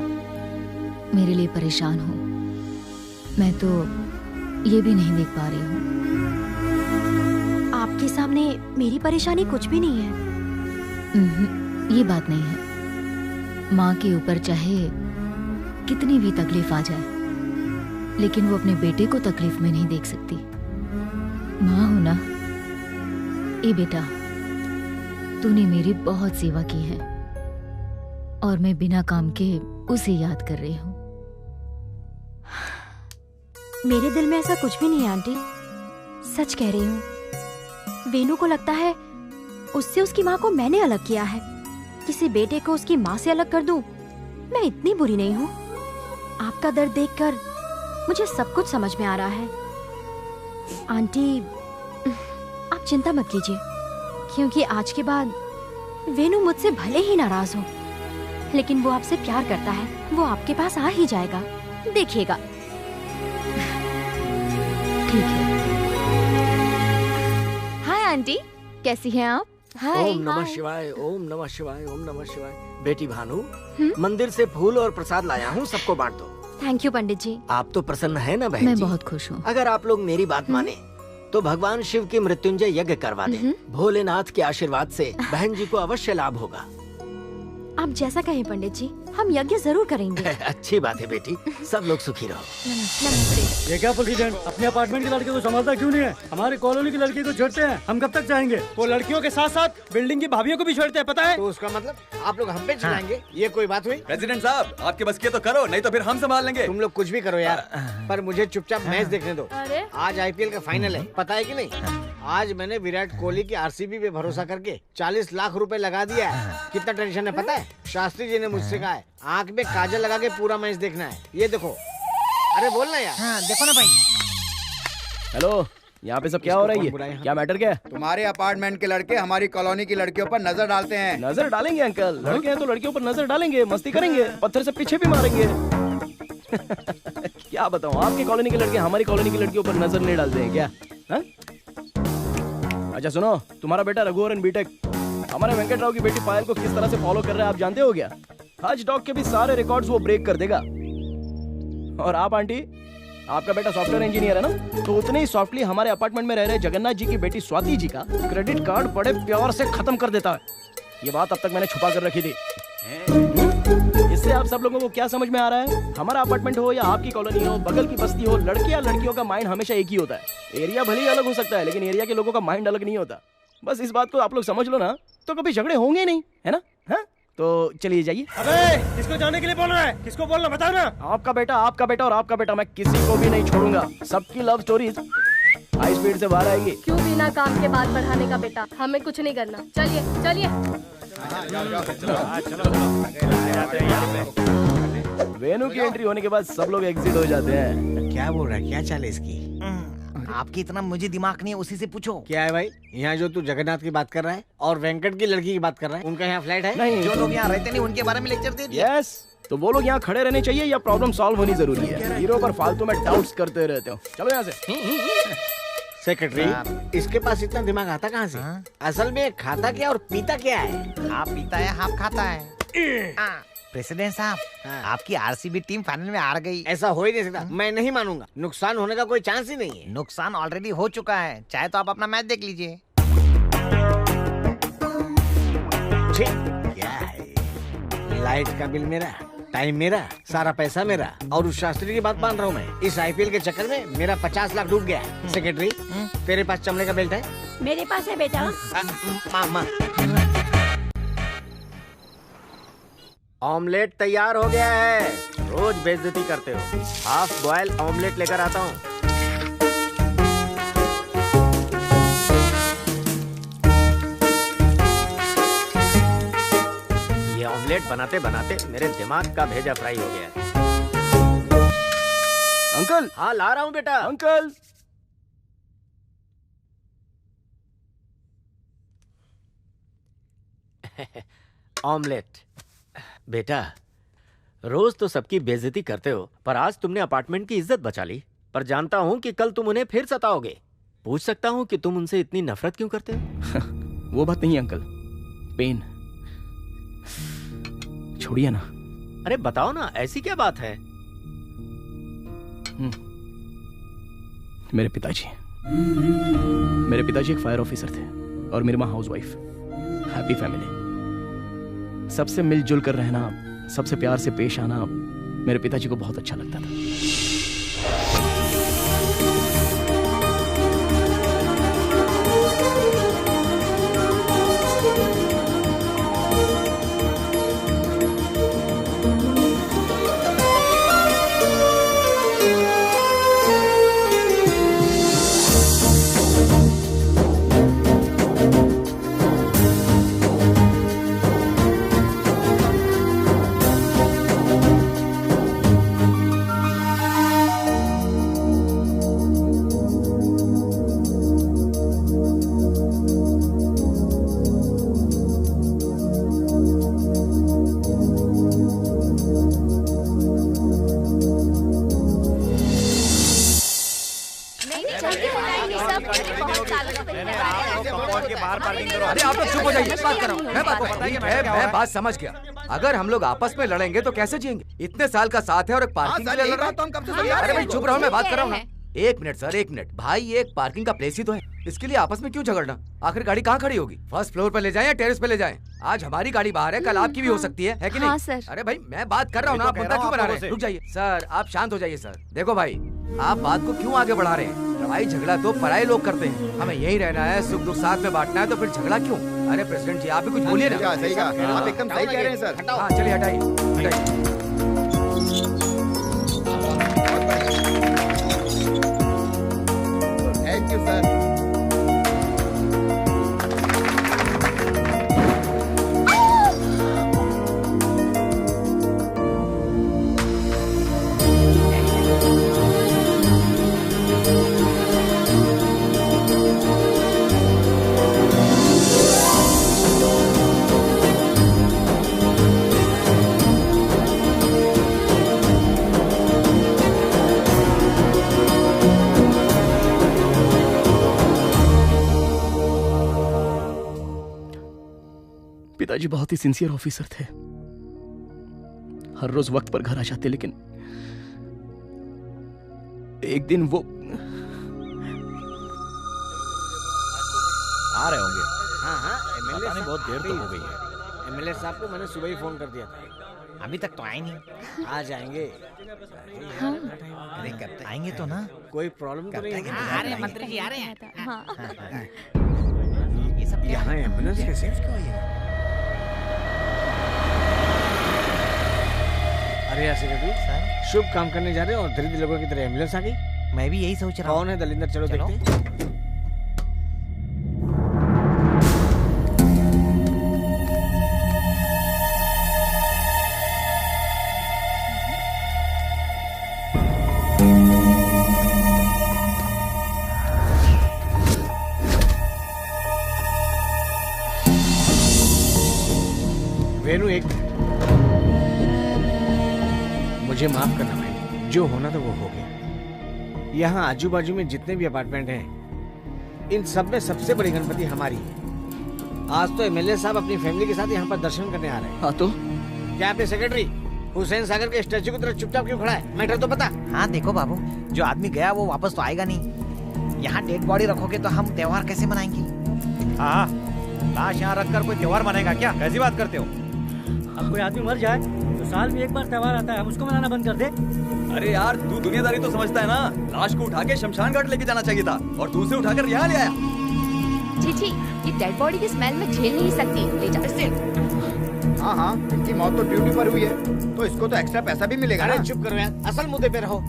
मेरे लिए परेशान हो। मैं तो ये भी नहीं देख पा रही हूँ। आपके सामने मेरी परेशानी कुछ भी नहीं है। ये बात नहीं है। माँ के ऊपर चाहे कितनी भी तकलीफ आ जाए, लेकिन वो अपने बेटे को तकलीफ में नहीं देख सकती। माँ हो ना। ए बेटा, तूने मेरी बहुत सेवा की है और मैं बिना काम के उसे याद कर रही हूँ। मेरे दिल में ऐसा कुछ भी नहीं है आंटी, सच कह रही हूँ। वेनू को लगता है उससे उसकी माँ को मैंने अलग किया है। किसी बेटे को उसकी माँ से अलग कर दूं, मैं इतनी बुरी नहीं हूँ। आपका दर्द देखकर मुझे सब कुछ समझ में आ रहा है। आंटी आप चिंता मत कीजिए, क्योंकि आज के बाद वेनू मुझसे भले ही नाराज हो, लेकिन वो आपसे प्यार करता है। वो आपके पास आ ही जाएगा, देखिएगा। ठीक है। हाय आंटी, कैसी हैं आप? हाय। ओम नमः शिवाय, ओम नमः शिवाय, ओम नमः शिवाय। बेटी भानु, मंदिर से फूल और प्रसाद लाया हूँ, सबको बांट दो। थैंक यू पंडित जी। आप तो प्रसन्न है ना बहन मैं जी? बहुत खुश हूँ। अगर आप लोग मेरी बात माने तो भगवान शिव की मृत्युंजय यज्ञ करवा दें। भोलेनाथ के आशीर्वाद से बहन जी को अवश्य लाभ होगा। आप जैसा कहें पंडित जी, हम यज्ञ जरूर करेंगे। अच्छी बात है बेटी, सब लोग सुखी रहो। ये क्या प्रेसिडेंट, अपने अपार्टमेंट की लड़के को संभालता क्यों नहीं है? हमारी कॉलोनी की लड़की को छोड़ते हैं, हम कब तक चाहेंगे? वो लड़कियों के साथ साथ बिल्डिंग की भाभियों को भी छोड़ते हैं, पता है? तो उसका मतलब आप लोग हम पे चिल्लाएंगे? ये कोई बात हुई? प्रेसिडेंट साहब, आपके बस की तो करो, नहीं तो फिर हम संभाल लेंगे। तुम लोग कुछ भी करो यार, पर मुझे चुपचाप मैच देखने दो। अरे आज आईपीएल का फाइनल है, पता है कि नहीं? आज मैंने विराट कोहली की आरसीबी पे भरोसा करके 40 लाख रुपए लगा दिया है। कितना टेंशन है पता है? शास्त्री जी ने मुझसे कहा है आंख में काजल लगा के पूरा मैच देखना है। ये देखो, अरे बोलना यार। हाँ, देखो ना भाई। हेलो, यहाँ पे सब क्या हो रहा है? क्या मैटर क्या है? तुम्हारे अपार्टमेंट के लड़के हमारी कॉलोनी की लड़कियों पर नजर डालते हैं। नजर डालेंगे अंकल, लड़के हैं तो लड़कियों पर नजर डालेंगे, मस्ती करेंगे, पत्थर से पीछे भी मारेंगे। क्या बताऊँ, आपकी कॉलोनी के लड़के हमारी कॉलोनी की लड़कियों पर नजर नहीं डालते हैं क्या? हा? अच्छा सुनो, तुम्हारा बेटा रघुवरन बीटेक हमारे वेंकट राव की बेटी पायल को किस तरह से फॉलो कर रहा है आप जानते हो क्या? हज डॉग के भी सारे रिकॉर्ड्स वो ब्रेक कर देगा। और आप आंटी, आपका बेटा सॉफ्टवेयर इंजीनियर है ना, तो उतने ही सॉफ्टली हमारे अपार्टमेंट में रह रहे जगन्नाथ जी की बेटी स्वाति जी का क्रेडिट कार्ड बड़े प्यार से खत्म कर देता है। ये बात अब तक मैंने छुपा कर रखी थी। इससे आप सब लोगों को क्या समझ में आ रहा है? हमारा अपार्टमेंट हो या आपकी कॉलोनी हो, बगल की बस्ती हो, लड़के या लड़कियों का माइंड हमेशा एक ही होता है। एरिया भले ही अलग हो सकता है, लेकिन एरिया के लोगों का माइंड अलग नहीं होता। बस इस बात को आप लोग समझ लो ना, तो कभी झगड़े होंगे ही नहीं, है ना? हाँ? तो चलिए जाइए। अबे, किसको जाने के लिए बोल रहा है? किसको बोलना बताओ ना। आपका बेटा और आपका बेटा, मैं किसी को भी नहीं छोड़ूंगा। सबकी लव स्टोरीज हाई स्पीड से बाहर आएगी। क्यों बिना काम के बात बढ़ाने का बेटा? हमें कुछ नहीं करना, चलिए चलिए। वेनू की एंट्री होने के बाद सब लोग एग्जिट हो जाते हैं। क्या बोल रहा है? क्या चाल है इसकी? आपकी इतना मुझे दिमाग नहीं है, उसी से पूछो। क्या है भाई? यहाँ जो तू जगन्नाथ की बात कर रहा है और वेंकट की लड़की की बात कर रहा है, उनका यहाँ फ्लैट है? नहीं, जो लोग यहाँ रहते नहीं उनके बारे में लेक्चर दे दिया। यस, तो वो लोग यहाँ खड़े रहने चाहिए या प्रॉब्लम सॉल्व होनी जरूरी है? हीरो पर फालतू में डाउट्स करते रहते हो। चलो यहाँ से। सेक्रेटरी, इसके पास इतना दिमाग आता कहाँ से? असल में खाता क्या और पीता क्या है? हाफ पीता है, हाफ खाता है। प्रेसिडेंट साहब, आपकी आरसीबी टीम फाइनल में हार गई। ऐसा हो ही नहीं सकता, मैं नहीं मानूंगा। नुकसान होने का कोई चांस ही नहीं है। नुकसान ऑलरेडी हो चुका है, चाहे तो आप अपना मैच देख लीजिए। क्या है? लाइट का बिल मेरा, टाइम मेरा, सारा पैसा मेरा, और उस शास्त्री की बात मान रहा हूँ मैं। इस आईपीएल के चक्कर में मेरा 50 लाख डूब गया। सेक्रेटरी, तेरे पास चमड़े का बेल्ट है? मेरे पास है बेटा। मामा, ऑमलेट तैयार हो गया है। रोज बेइज्जती करते हो। हाफ बॉयल ऑमलेट लेकर आता हूँ। ये ऑमलेट बनाते बनाते मेरे दिमाग का भेजा फ्राई हो गया है। अंकल। हाँ, ला रहा हूँ बेटा। अंकल। ऑमलेट। बेटा, रोज तो सबकी बेइज्जती करते हो, पर आज तुमने अपार्टमेंट की इज्जत बचा ली। पर जानता हूँ कि कल तुम उन्हें फिर सताओगे। पूछ सकता हूँ कि तुम उनसे इतनी नफरत क्यों करते हो? वो बात नहीं अंकल, पेन। छोड़िए ना। अरे बताओ ना, ऐसी क्या बात है? मेरे पिताजी एक फायर ऑफिसर थे और मेरी माँ हाउसवाइफ। Happy family. सबसे मिलजुल कर रहना, सबसे प्यार से पेश आना मेरे पिताजी को बहुत अच्छा लगता था। कंपाउंड के बाहर पार्किंग करो। अरे आप लोग चुप हो जाइए, बात कर रहा हूँ। मैं बात समझ गया। अगर हम लोग आपस में लड़ेंगे तो कैसे जिएंगे? इतने साल का साथ है और एक पार्किंग के लिए लड़ रहा है। अरे भाई चुप रहो, मैं बात कर रहा हूँ ना। एक मिनट सर, एक मिनट। भाई ये एक पार्किंग का प्लेस ही तो है, इसके लिए आपस में क्यों झगड़ना? आखिर गाड़ी कहाँ खड़ी होगी? फर्स्ट फ्लोर पे ले जाएं या टेरेस पे ले जाएं? आज हमारी गाड़ी बाहर है, कल आपकी भी हो सकती है कि नहीं? हाँ, सर। अरे भाई मैं बात कर रहा हूँ ना, आप मुद्दा क्यों बना रहे हैं? रुक जाइए सर, आप शांत हो जाइए सर। देखो भाई, आप बात को क्यों आगे बढ़ा रहे हैं? लड़ाई झगड़ा तो पराये लोग करते हैं, हमें यही रहना है, सुख दुख साथ में बांटना है, तो फिर झगड़ा क्यों? अरे प्रेसिडेंट जी आप भी कुछ बोलिए ना। सही कहा, आप एकदम सही कह रहे हैं सर। हाँ चलिए हटाइए। Thank you sir. पिताजी बहुत ही सिंसियर ऑफिसर थे, हर रोज वक्त पर घर आ जाते, लेकिन एक दिन वो आ रहे होंगे। हाँ हाँ, एमएलए साहब बहुत देर तो हो गई है। एमएलए साहब को मैंने सुबह ही फोन कर दिया था, अभी तक तो आए नहीं। आ जाएंगे। हाँ। अरे कब तक आएंगे तो ना? कोई प्रॉब्लम तो नहीं है? आ रहे हैं मंत्री जी, आ रहे हैं। ये सब यहाँ एम्बुलेंस कैसे? अरे यार सेक्रेटरी सर, शुभ काम करने जा रहे हैं और दरिद्र लोगों की तरह एम्बुलेंस आ गई। मैं भी यही सोच रहा हूँ। कौन है दलिंदर? चलो देखते हैं। वेनु एक मुझे माफ करना भाई, जो होना था वो हो गया। यहाँ आजू बाजू में जितने भी अपार्टमेंट हैं, इन सब में सबसे बड़ी गणपति हमारी है। आज तो एमएलए साहब अपनी फैमिली के साथ यहाँ पर दर्शन करने आ रहे हैं। हाँ तो क्या आपने सेक्रेटरी हुसैन सागर के स्टैचू की तरफ चुपचाप क्यों खड़ा है? मैटर तो पता। हाँ देखो बाबू, जो आदमी गया वो वापस तो आएगा नहीं। यहाँ डेड बॉडी रखोगे तो हम त्योहार कैसे मनाएंगे? हाँ, लाश यहाँ रखकर कोई त्योहार मनाएगा क्या? कैसी बात करते हो? अब कोई आदमी मर जाए तो साल में एक बार त्योहार आता है, हम उसको मनाना बंद कर दे। अरे यार तू दुनियादारी तो समझता है ना। लाश को उठा के शमशान घाट लेके जाना चाहिए था और तू उसे उठाकर यहाँ ले आया। जी, ये डेड बॉडी की स्मेल में झेल नहीं सकती। ले जा इसे। हाँ हाँ, इनकी मौत तो ड्यूटी पर हुई है, तो इसको तो एक्स्ट्रा पैसा भी मिलेगा। अरे चुप करो यार, असल मुद्दे पे रहो।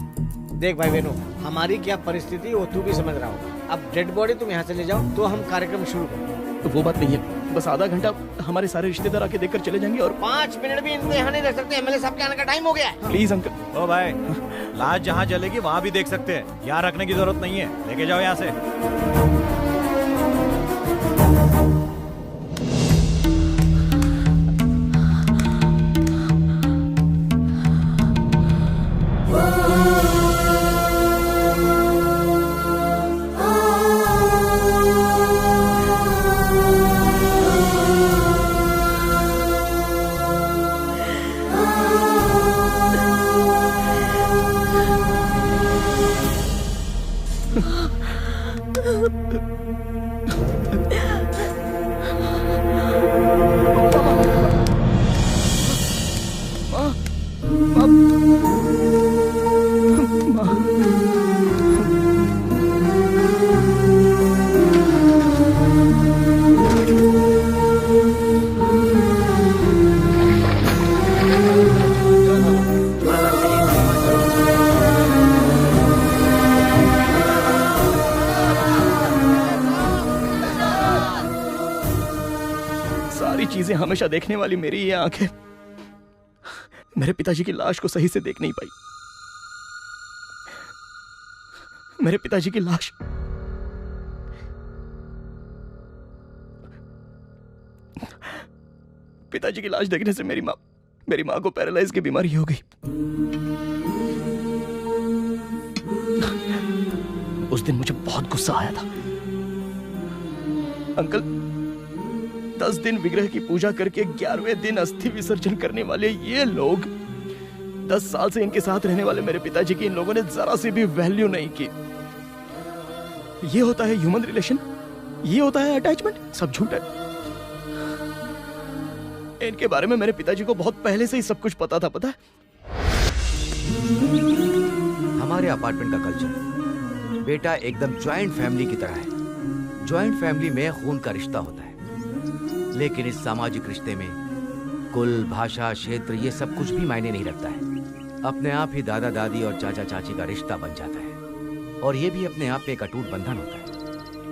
देख भाई वेनु, हमारी क्या परिस्थिति वो तू भी समझ रहा हो। अब डेड बॉडी तुम यहाँ से ले जाओ तो हम कार्यक्रम शुरू करें। तो वो बात नहीं है, बस आधा घंटा हमारे सारे रिश्तेदार आके देखकर चले जाएंगे और 5 मिनट भी इनको यहाँ नहीं रख सकते। एमएलए साहब के आने का टाइम हो गया है। Please uncle. ओ भाई, लाश जहाँ जलेगी वहाँ भी देख सकते हैं, यहाँ रखने की जरूरत नहीं है। लेके जाओ यहाँ से। चीजें हमेशा देखने वाली मेरी ये आंखें मेरे पिताजी की लाश को सही से देख नहीं पाई। मेरे पिताजी की लाश देखने से मेरी माँ को पैरालाइज की बीमारी हो गई। उस दिन मुझे बहुत गुस्सा आया था। अंकल 10 दिन विग्रह की पूजा करके 11वें दिन अस्थि विसर्जन करने वाले ये लोग, 10 साल से इनके साथ रहने वाले मेरे पिताजी की इन लोगों ने जरा सी भी वैल्यू नहीं की। ये होता है ह्यूमन रिलेशन, ये होता है अटैचमेंट, सब झूठ है। इनके बारे में मेरे पिताजी को बहुत पहले से ही सब कुछ पता था, पता है? हमारे अपार्टमेंट का कल्चर बेटा एकदम ज्वाइंट फैमिली की तरह है। ज्वाइंट फैमिली में खून का रिश्ता होता है, लेकिन इस सामाजिक रिश्ते में कुल, भाषा, क्षेत्र ये सब कुछ भी मायने नहीं रखता है। अपने आप ही दादा दादी और चाचा चाची का रिश्ता बन जाता है, और ये भी अपने आप में एक अटूट बंधन होता है।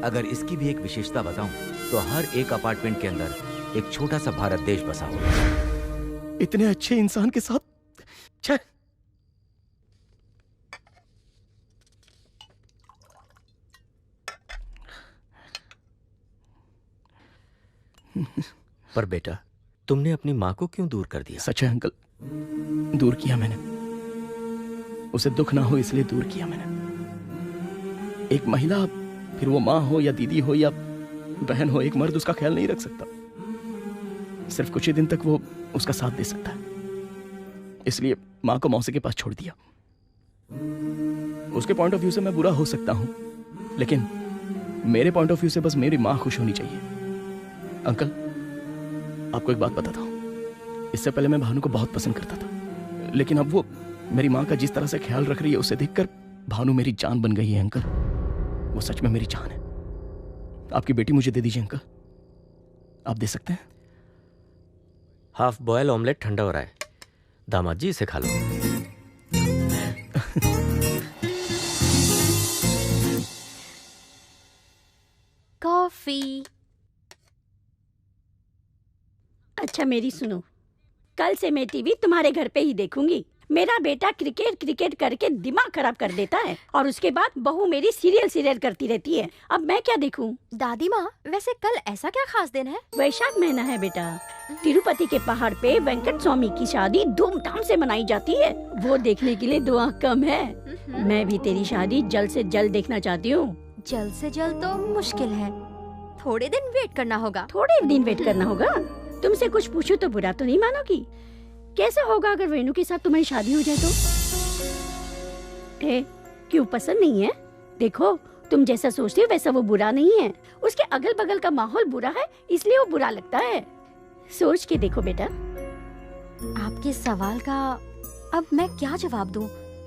अगर इसकी भी एक विशेषता बताऊं तो हर एक अपार्टमेंट के अंदर एक छोटा सा भारत देश बसा हुआ है। इतने अच्छे इंसान के साथ छे। पर बेटा, तुमने अपनी माँ को क्यों दूर कर दिया? सच है अंकल, दूर किया मैंने। उसे दुख ना हो इसलिए दूर किया मैंने। एक महिला, फिर वो माँ हो या दीदी हो या बहन हो, एक मर्द उसका ख्याल नहीं रख सकता। सिर्फ कुछ ही दिन तक वो उसका साथ दे सकता है। इसलिए माँ को मौसी के पास छोड़ दिया। उसके पॉइंट ऑफ व्यू से मैं बुरा हो सकता हूं, लेकिन मेरे पॉइंट ऑफ व्यू से बस मेरी माँ खुश होनी चाहिए। अंकल, आपको एक बात बताता हूं। इससे पहले मैं भानु को बहुत पसंद करता था, लेकिन अब वो मेरी माँ का जिस तरह से ख्याल रख रही है, उसे देखकर भानु मेरी जान बन गई है। अंकल, वो सच में मेरी जान है। आपकी बेटी मुझे दे दीजिए अंकल, आप दे सकते हैं? हाफ बॉयल ऑमलेट ठंडा हो रहा है, दामाद जी इसे खा लो। कॉफी। अच्छा मेरी सुनो, कल से मैं टीवी तुम्हारे घर पे ही देखूंगी। मेरा बेटा क्रिकेट क्रिकेट करके दिमाग खराब कर देता है, और उसके बाद बहू मेरी सीरियल करती रहती है। अब मैं क्या देखूं? दादी माँ, वैसे कल ऐसा क्या खास दिन है? वैशाख महीना है बेटा। तिरुपति के पहाड़ पे वेंकट स्वामी की शादी धूमधाम से मनाई जाती है। वो देखने के लिए 2 आंख कम है। मैं भी तेरी शादी जल्द से जल्द देखना चाहती हूँ। जल्द से जल्द तो मुश्किल है, थोड़े दिन वेट करना होगा। थोड़े दिन वेट करना होगा? तुमसे कुछ पूछूं तो बुरा तो नहीं मानोगी? कैसा होगा अगर वेणु के साथ तुम्हारी शादी हो जाए तो? क्यों, पसंद नहीं है? देखो, तुम जैसा सोचती हो वैसा वो बुरा नहीं है। उसके अगल बगल का माहौल बुरा है, इसलिए वो बुरा लगता है। सोच के देखो बेटा। आपके सवाल का अब मैं क्या जवाब दूं?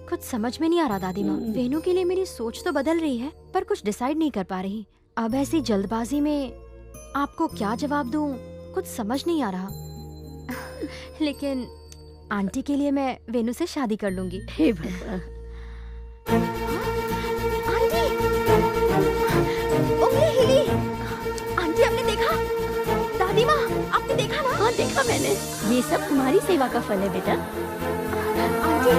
कुछ समझ में नहीं आ रहा दादी माँ। वेणु के लिए मेरी सोच तो बदल रही है, पर कुछ डिसाइड नहीं कर पा रही। अब ऐसी जल्दबाजी में आपको क्या जवाब दूं, कुछ समझ नहीं आ रहा। लेकिन आंटी के लिए मैं वेणु से शादी कर लूंगी। हे भगवान। आंटी, उंगली हिली। आंटी, आपने देखा? दादी माँ, आपने देखा ना? हाँ देखा मैंने। ये सब तुम्हारी सेवा का फल है बेटा। आंटी,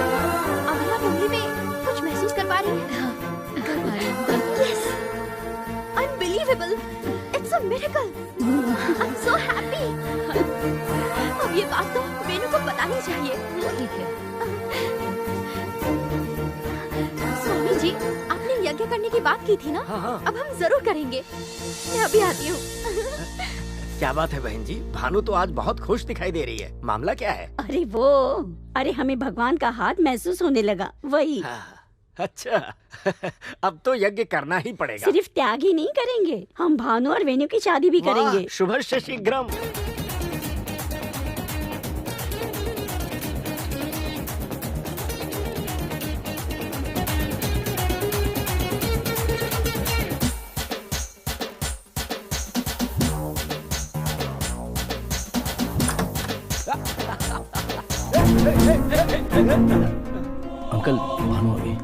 अभी आप उंगली में कुछ महसूस कर पा रही हैं? कर पा रही हूँ। Yes, unbelievable, it's a miracle. I'm so happy. अब ये बात तो वेणु को बतानी चाहिए। ठीक है। स्वामी जी, आपने यज्ञ करने की बात की थी ना? हाँ। अब हम जरूर करेंगे। मैं अभी आती हूँ। क्या बात है बहन जी, भानु तो आज बहुत खुश दिखाई दे रही है। मामला क्या है? अरे हमें भगवान का हाथ महसूस होने लगा, वही। अच्छा, अब तो यज्ञ करना ही पड़ेगा। सिर्फ त्याग ही नहीं करेंगे, हम भानु और वेणु की शादी भी करेंगे। शुभस्य शीघ्रम। अंकल, भानु आ गई।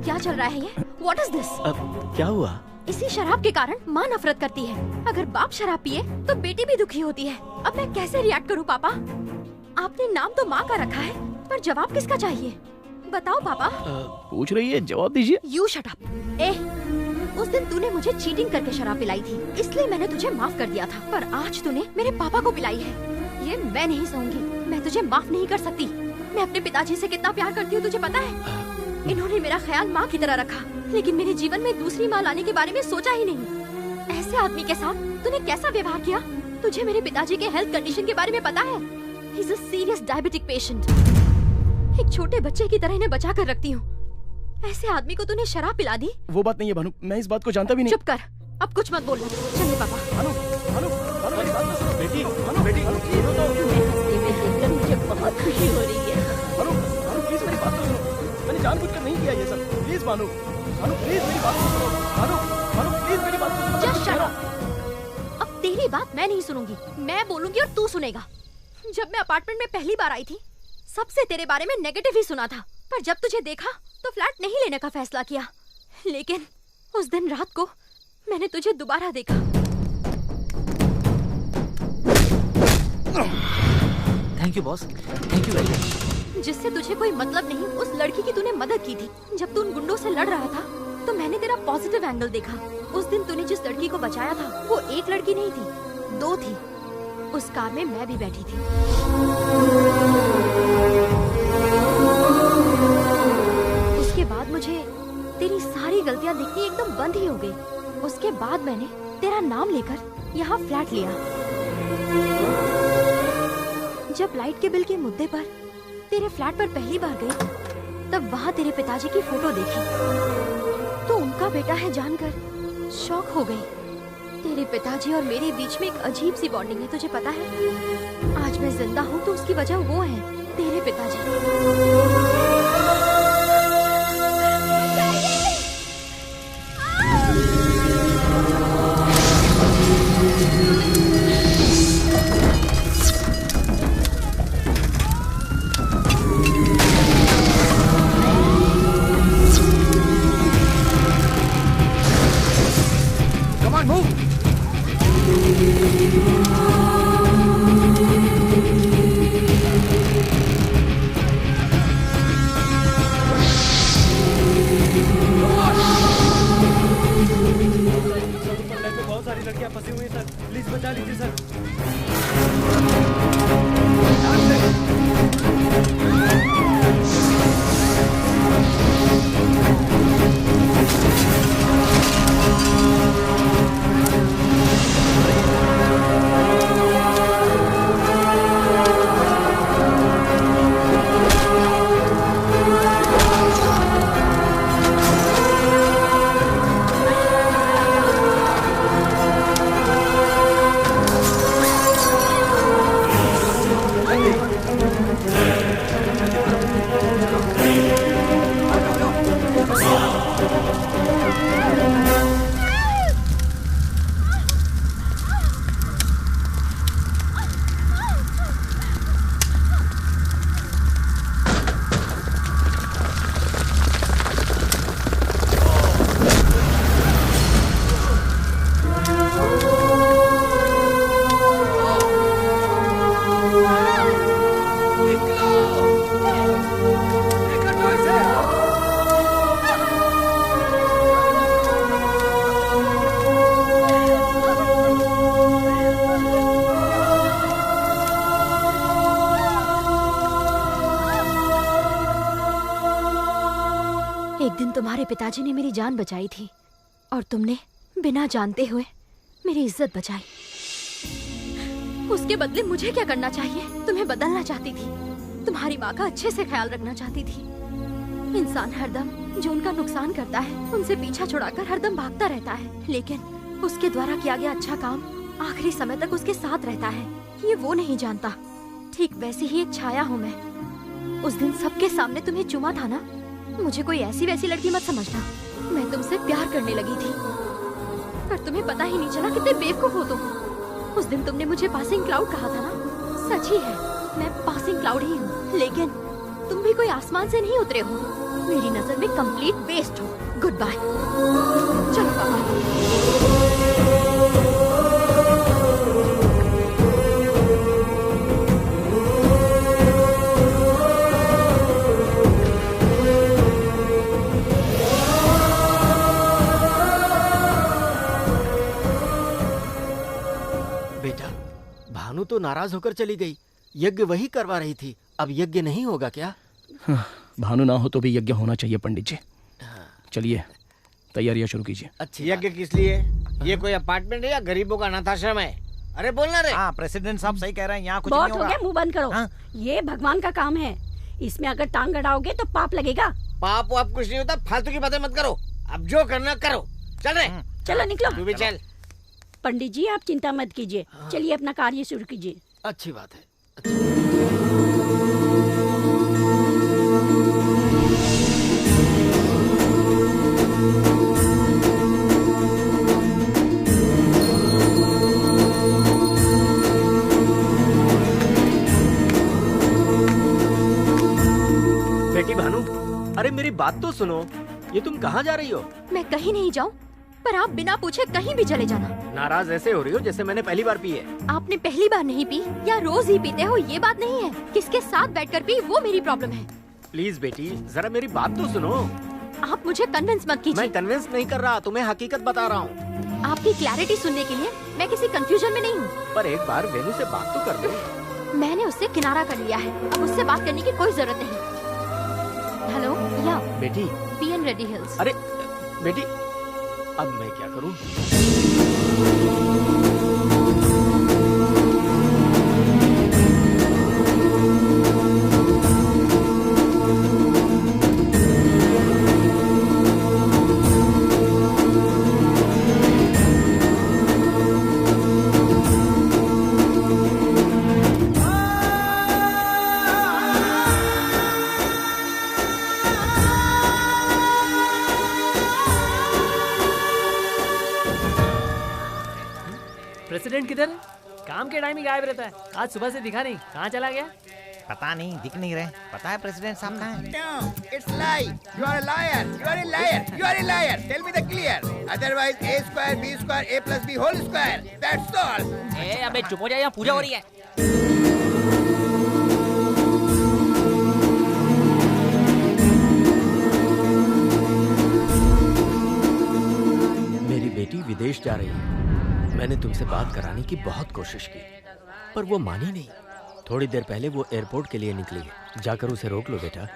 क्या चल रहा है ये? What is this? अब क्या हुआ? इसी शराब के कारण माँ नफरत करती है। अगर बाप शराब पिए तो बेटी भी दुखी होती है। अब मैं कैसे रिएक्ट करूँ पापा? आपने नाम तो माँ का रखा है, पर जवाब किसका चाहिए? बताओ पापा। पूछ रही है, जवाब दीजिए। You shut up. उस दिन तूने मुझे चीटिंग करके शराब पिलाई थी, इसलिए मैंने तुझे माफ कर दिया था। पर आज तूने मेरे पापा को पिलाई है, ये मैं नहीं सहूंगी। मैं तुझे माफ नहीं कर सकती। मैं अपने पिताजी से कितना प्यार करती हूँ तुझे पता है? इन्होंने मेरा ख्याल माँ की तरह रखा, लेकिन मेरे जीवन में दूसरी माँ लाने के बारे में सोचा ही नहीं। ऐसे आदमी के साथ तूने कैसा व्यवहार किया? तुझे मेरे पिताजी के हेल्थ कंडीशन के बारे में पता है? He is a serious diabetic patient. एक छोटे बच्चे की तरह इन्हें बचा कर रखती हूँ। ऐसे आदमी को तूने शराब पिला दी? वो बात नहीं है भानु, मैं इस बात को जानता भी नहीं। चुप कर, अब कुछ मत बोलना। चलिए पापा। भानु, भानु, भानु मेरी बात तो सुनो। बेटी, भानु बेटी, सुनो तो। देखकर मुझे बहुत खुशी हो रही है। भानु, भानु प्लीज मेरी बात तो सुनो। मैंने जानबूझकर नहीं किया ये सब। प्लीज भानु, भानु प्लीज मेरी बात तो सुनो। भानु, भानु प्लीज मेरी बात तो सुनो। Just shut up। अब तेरी बात मैं नहीं सुनूंगी, मैं बोलूंगी और तू सुनेगा। जब मैं अपार्टमेंट में पहली बार आई थी, सबसे तेरे बारे में नेगेटिव ही सुना था, पर जब तुझे देखा तो फ्लैट नहीं लेने का फैसला किया। लेकिन उस दिन रात को मैंने तुझे दोबारा देखा। Thank you boss, thank you very much. जिससे तुझे कोई मतलब नहीं, उस लड़की की तूने मदद की थी। जब तू उन गुंडों से लड़ रहा था तो मैंने तेरा पॉजिटिव एंगल देखा। उस दिन तूने जिस लड़की को बचाया था वो एक लड़की नहीं थी, 2 थी। उस कार में मैं भी बैठी थी। उसके बाद मुझे तेरी सारी गलतियां दिखनी एकदम बंद ही हो गई। उसके बाद मैंने तेरा नाम लेकर यहाँ फ्लैट लिया। जब लाइट के बिल के मुद्दे पर तेरे फ्लैट पर पहली बार गई, तब वहाँ तेरे पिताजी की फोटो देखी तो उनका बेटा है जानकर शॉक हो गई। तेरे पिताजी और मेरे बीच में एक अजीब सी बॉन्डिंग है, तुझे पता है? आज मैं जिंदा हूँ तो उसकी वजह वो है, तेरे पिताजी। बहुत सारी लड़कियां फंसी हुई हैं सर, प्लीज बचा लीजिए सर। तुम्हारे पिताजी ने मेरी जान बचाई थी और तुमने बिना जानते हुए मेरी इज्जत बचाई। उसके बदले मुझे क्या करना चाहिए? तुम्हें बदलना चाहती थी, तुम्हारी माँ का अच्छे से ख्याल रखना चाहती थी। इंसान हरदम जो उनका नुकसान करता है उनसे पीछा छुड़ाकर हरदम भागता रहता है, लेकिन उसके द्वारा किया गया अच्छा काम आखिरी समय तक उसके साथ रहता है। ये वो नहीं जानता। ठीक वैसी ही एक छाया हूँ मैं। उस दिन सबके सामने तुम्हें चुमा था ना, मुझे कोई ऐसी वैसी लड़की मत समझना। मैं तुमसे प्यार करने लगी थी, पर तुम्हें पता ही नहीं चला कितने बेवकूफ हो तुम। उस दिन तुमने मुझे पासिंग क्लाउड कहा था ना, सच ही है, मैं पासिंग क्लाउड ही हूँ, लेकिन तुम भी कोई आसमान से नहीं उतरे हो। मेरी नजर में कंप्लीट वेस्ट हो। Good bye. चलो पापा। बेटा, भानु तो नाराज होकर चली गई। यज्ञ वही करवा रही थी, अब यज्ञ नहीं होगा क्या? भानु ना हो तो भी यज्ञ होना चाहिए पंडित जी। चलिए तैयारियां शुरू कीजिए। अच्छा, यज्ञ किस लिए? ये कोई अपार्टमेंट है या गरीबों का अनाथाश्रम है? अरे बोलना रे। हाँ प्रेसिडेंट साहब सही कह रहे हैं, यहाँ कुछ बहुत नहीं हो होगा। गया, मुंह बंद करो। ये भगवान का काम है, इसमें अगर टांग अड़ाओगे तो पाप लगेगा। पाप वाप कुछ नहीं होता, फालतू की बातें मत करो। अब जो करना करो। चल रहे। चलो निकलो। तू भी चल। पंडित जी आप चिंता मत कीजिए, चलिए अपना कार्य शुरू कीजिए। अच्छी बात है। बेटी भानु, अरे मेरी बात तो सुनो, ये तुम कहाँ जा रही हो? मैं कहीं नहीं जाऊँ, पर आप बिना पूछे कहीं भी चले जाना। नाराज ऐसे हो रही हो जैसे मैंने पहली बार पी है। आपने पहली बार नहीं पी या रोज ही पीते हो, ये बात नहीं है। किसके साथ बैठकर पी वो मेरी प्रॉब्लम है। प्लीज बेटी जरा मेरी बात तो सुनो। आप मुझे कन्विंस मत कीजिए। मैं कन्विंस नहीं कर रहा, तुम्हें हकीकत बता रहा हूँ। आपकी क्लैरिटी सुनने के लिए मैं किसी कंफ्यूजन में नहीं हूँ। पर एक बार वेनू से बात तो कर दो। मैंने उससे किनारा कर लिया है, अब उससे बात करने की कोई जरूरत नहीं। हेलो या बेटी पीएन रेडी हिल्स। अरे बेटी अब मैं क्या करूँ? प्रेसिडेंट किधर है? काम के टाइम ही गायब रहता है, आज सुबह से दिखा नहीं, कहाँ चला गया? पता नहीं, दिख नहीं रहे। पता है प्रेसिडेंट साहब कहाँ हैं? It's lie. You are a liar. You are a liar. You are a liar. Tell me the clear. Otherwise, a square, b square, a plus b whole square. That's all. ए अबे चुप हो जा, यहाँ पूजा हो रही है। मेरी बेटी विदेश जा रही है। मैंने तुमसे बात कराने की बहुत कोशिश की, पर वो मानी नहीं। थोड़ी देर पहले वो एयरपोर्ट के लिए निकली है, जाकर उसे रोक लो बेटा।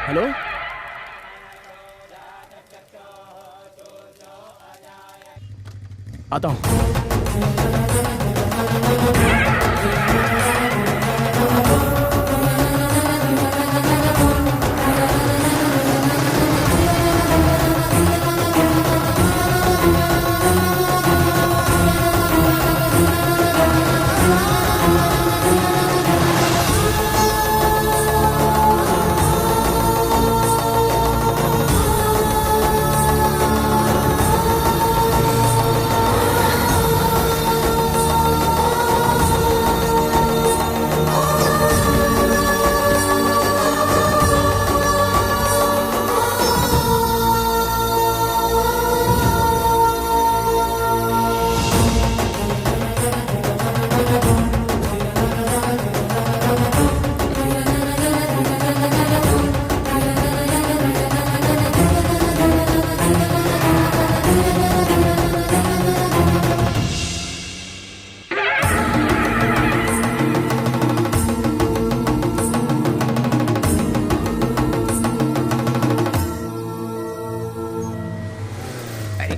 हेलो, आता हूँ।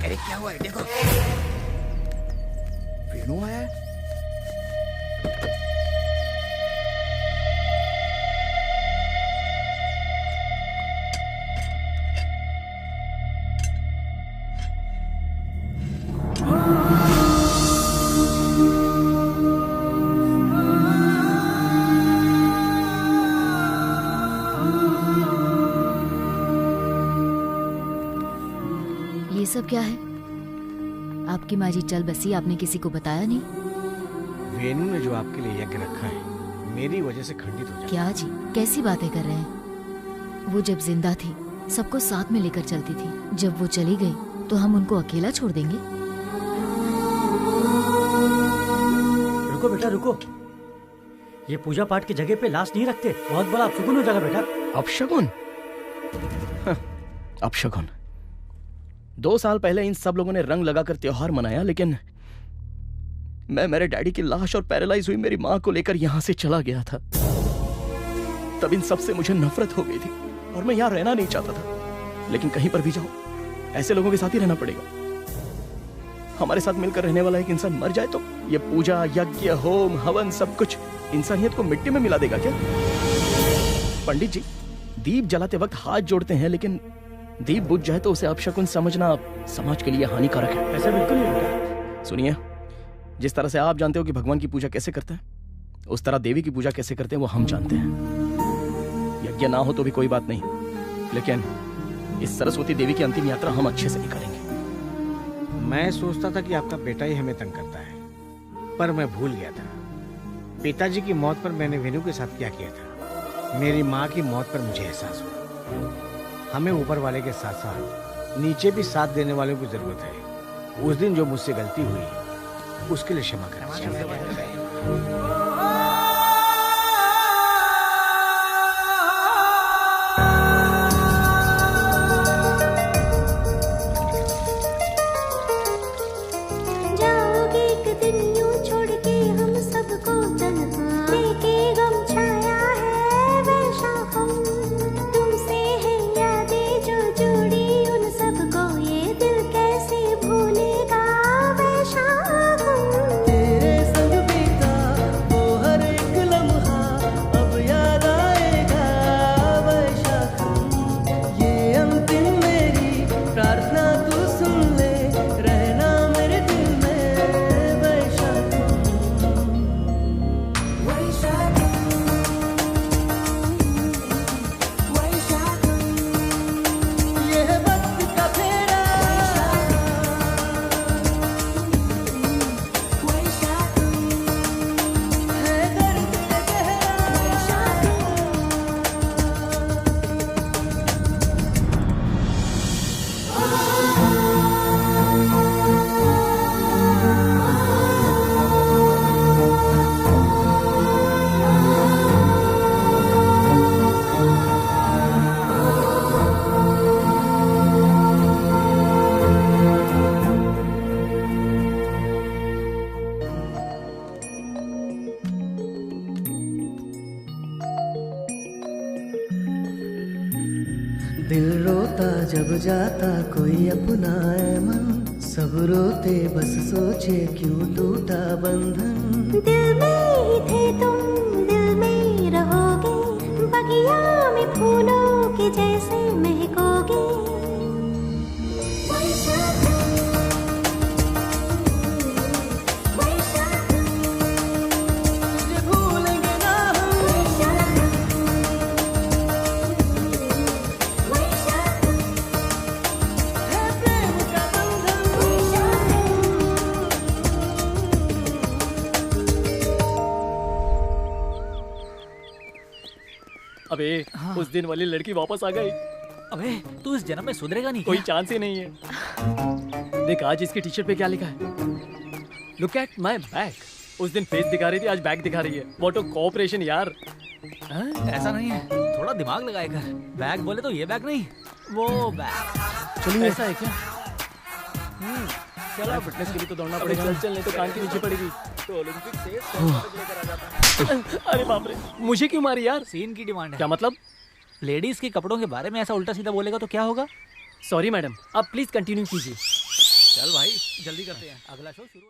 अरे क्या हुआ है देखो, वेणु आया है। ये सब क्या है? आपकी माँ जी चल बसी, आपने किसी को बताया नहीं? वेणु ने जो आपके लिए यज्ञ रखा है मेरी वजह से खंडित हो जाए। क्या जी, कैसी बातें कर रहे हैं? वो जब जिंदा थी सबको साथ में लेकर चलती थी, जब वो चली गई तो हम उनको अकेला छोड़ देंगे? रुको बेटा रुको, ये पूजा पाठ की जगह पे लाश नहीं रखते, बहुत बड़ा अपशगुन हो जाएगा बेटा। अपशगुन? अपशगुन। 2 साल पहले इन सब लोगों ने रंग लगाकर त्योहार मनाया, लेकिन मैं मेरे डैडी की लाश और पैरालाइज हुई मेरी माँ को लेकर यहाँ से चला गया था। तब इन सब से मुझे नफरत हो गई थी और मैं यहाँ रहना नहीं चाहता था, लेकिन कहीं पर भी जाओ ऐसे लोगों के साथ ही रहना पड़ेगा। हमारे साथ मिलकर रहने वाला एक इंसान मर जाए तो ये पूजा, यज्ञ, होम, हवन सब कुछ इंसानियत को मिट्टी में मिला देगा क्या? पंडित जी, दीप जलाते वक्त हाथ जोड़ते हैं, लेकिन दीप बुझ जाए तो उसे अपशकुन समझना समाज के लिए हानिकारक है। ऐसा बिल्कुल नहीं बेटा। सुनिए, जिस तरह से आप जानते हो कि भगवान की पूजा कैसे करते हैं, उस तरह देवी की पूजा कैसे करते हैं वो हम जानते हैं। यज्ञ ना हो तो भी कोई बात नहीं, लेकिन इस सरस्वती देवी की अंतिम यात्रा हम अच्छे से नहीं करेंगे। मैं सोचता था कि आपका बेटा ही हमें तंग करता है, पर मैं भूल गया था। पिताजी की मौत पर मैंने वेणु के साथ क्या किया था। मेरी माँ की मौत पर मुझे एहसास हुआ हमें ऊपर वाले के साथ साथ नीचे भी साथ देने वालों की जरूरत है। उस दिन जो मुझसे गलती हुई उसके लिए क्षमा करें। दिल रोता जब जाता कोई अपनाए मन, सब रोते बस सोचे क्यों टूटा बंधन। दिल में ही थे तुम, दिल में रहोगे, बगिया में फूलों के जैसे महकोगे। अबे उस दिन वाली लड़की वापस आ गई। अबे तू इस जन्म में सुधरेगा नहीं कोई क्या? चांस ही नहीं है। देख आज इसकी टी शर्ट पे क्या लिखा है, लुक एट माई बैग। उस दिन फेस दिखा रही थी, आज बैग दिखा रही है। व्हाट अ कोऑपरेशन यार। ऐसा नहीं है, थोड़ा दिमाग लगाए कर। बैग बोले तो ये बैग नहीं, वो बैग। चलिए। ऐसा है क्या? चलो फिटनेस के लिए तो दौड़ना पड़ेगा। चल नहीं तो कान के नीचे पड़ेगी। तो ओलंपिक से लेकर आ जाता। अरे बाप रे, मुझे क्यों मारी यार? सीन की डिमांड है। क्या मतलब? लेडीज के कपड़ों के बारे में ऐसा उल्टा सीधा बोलेगा तो क्या होगा? सॉरी मैडम, आप प्लीज कंटिन्यू कीजिए। चल भाई जल्दी करते हैं, अगला शो शुरू।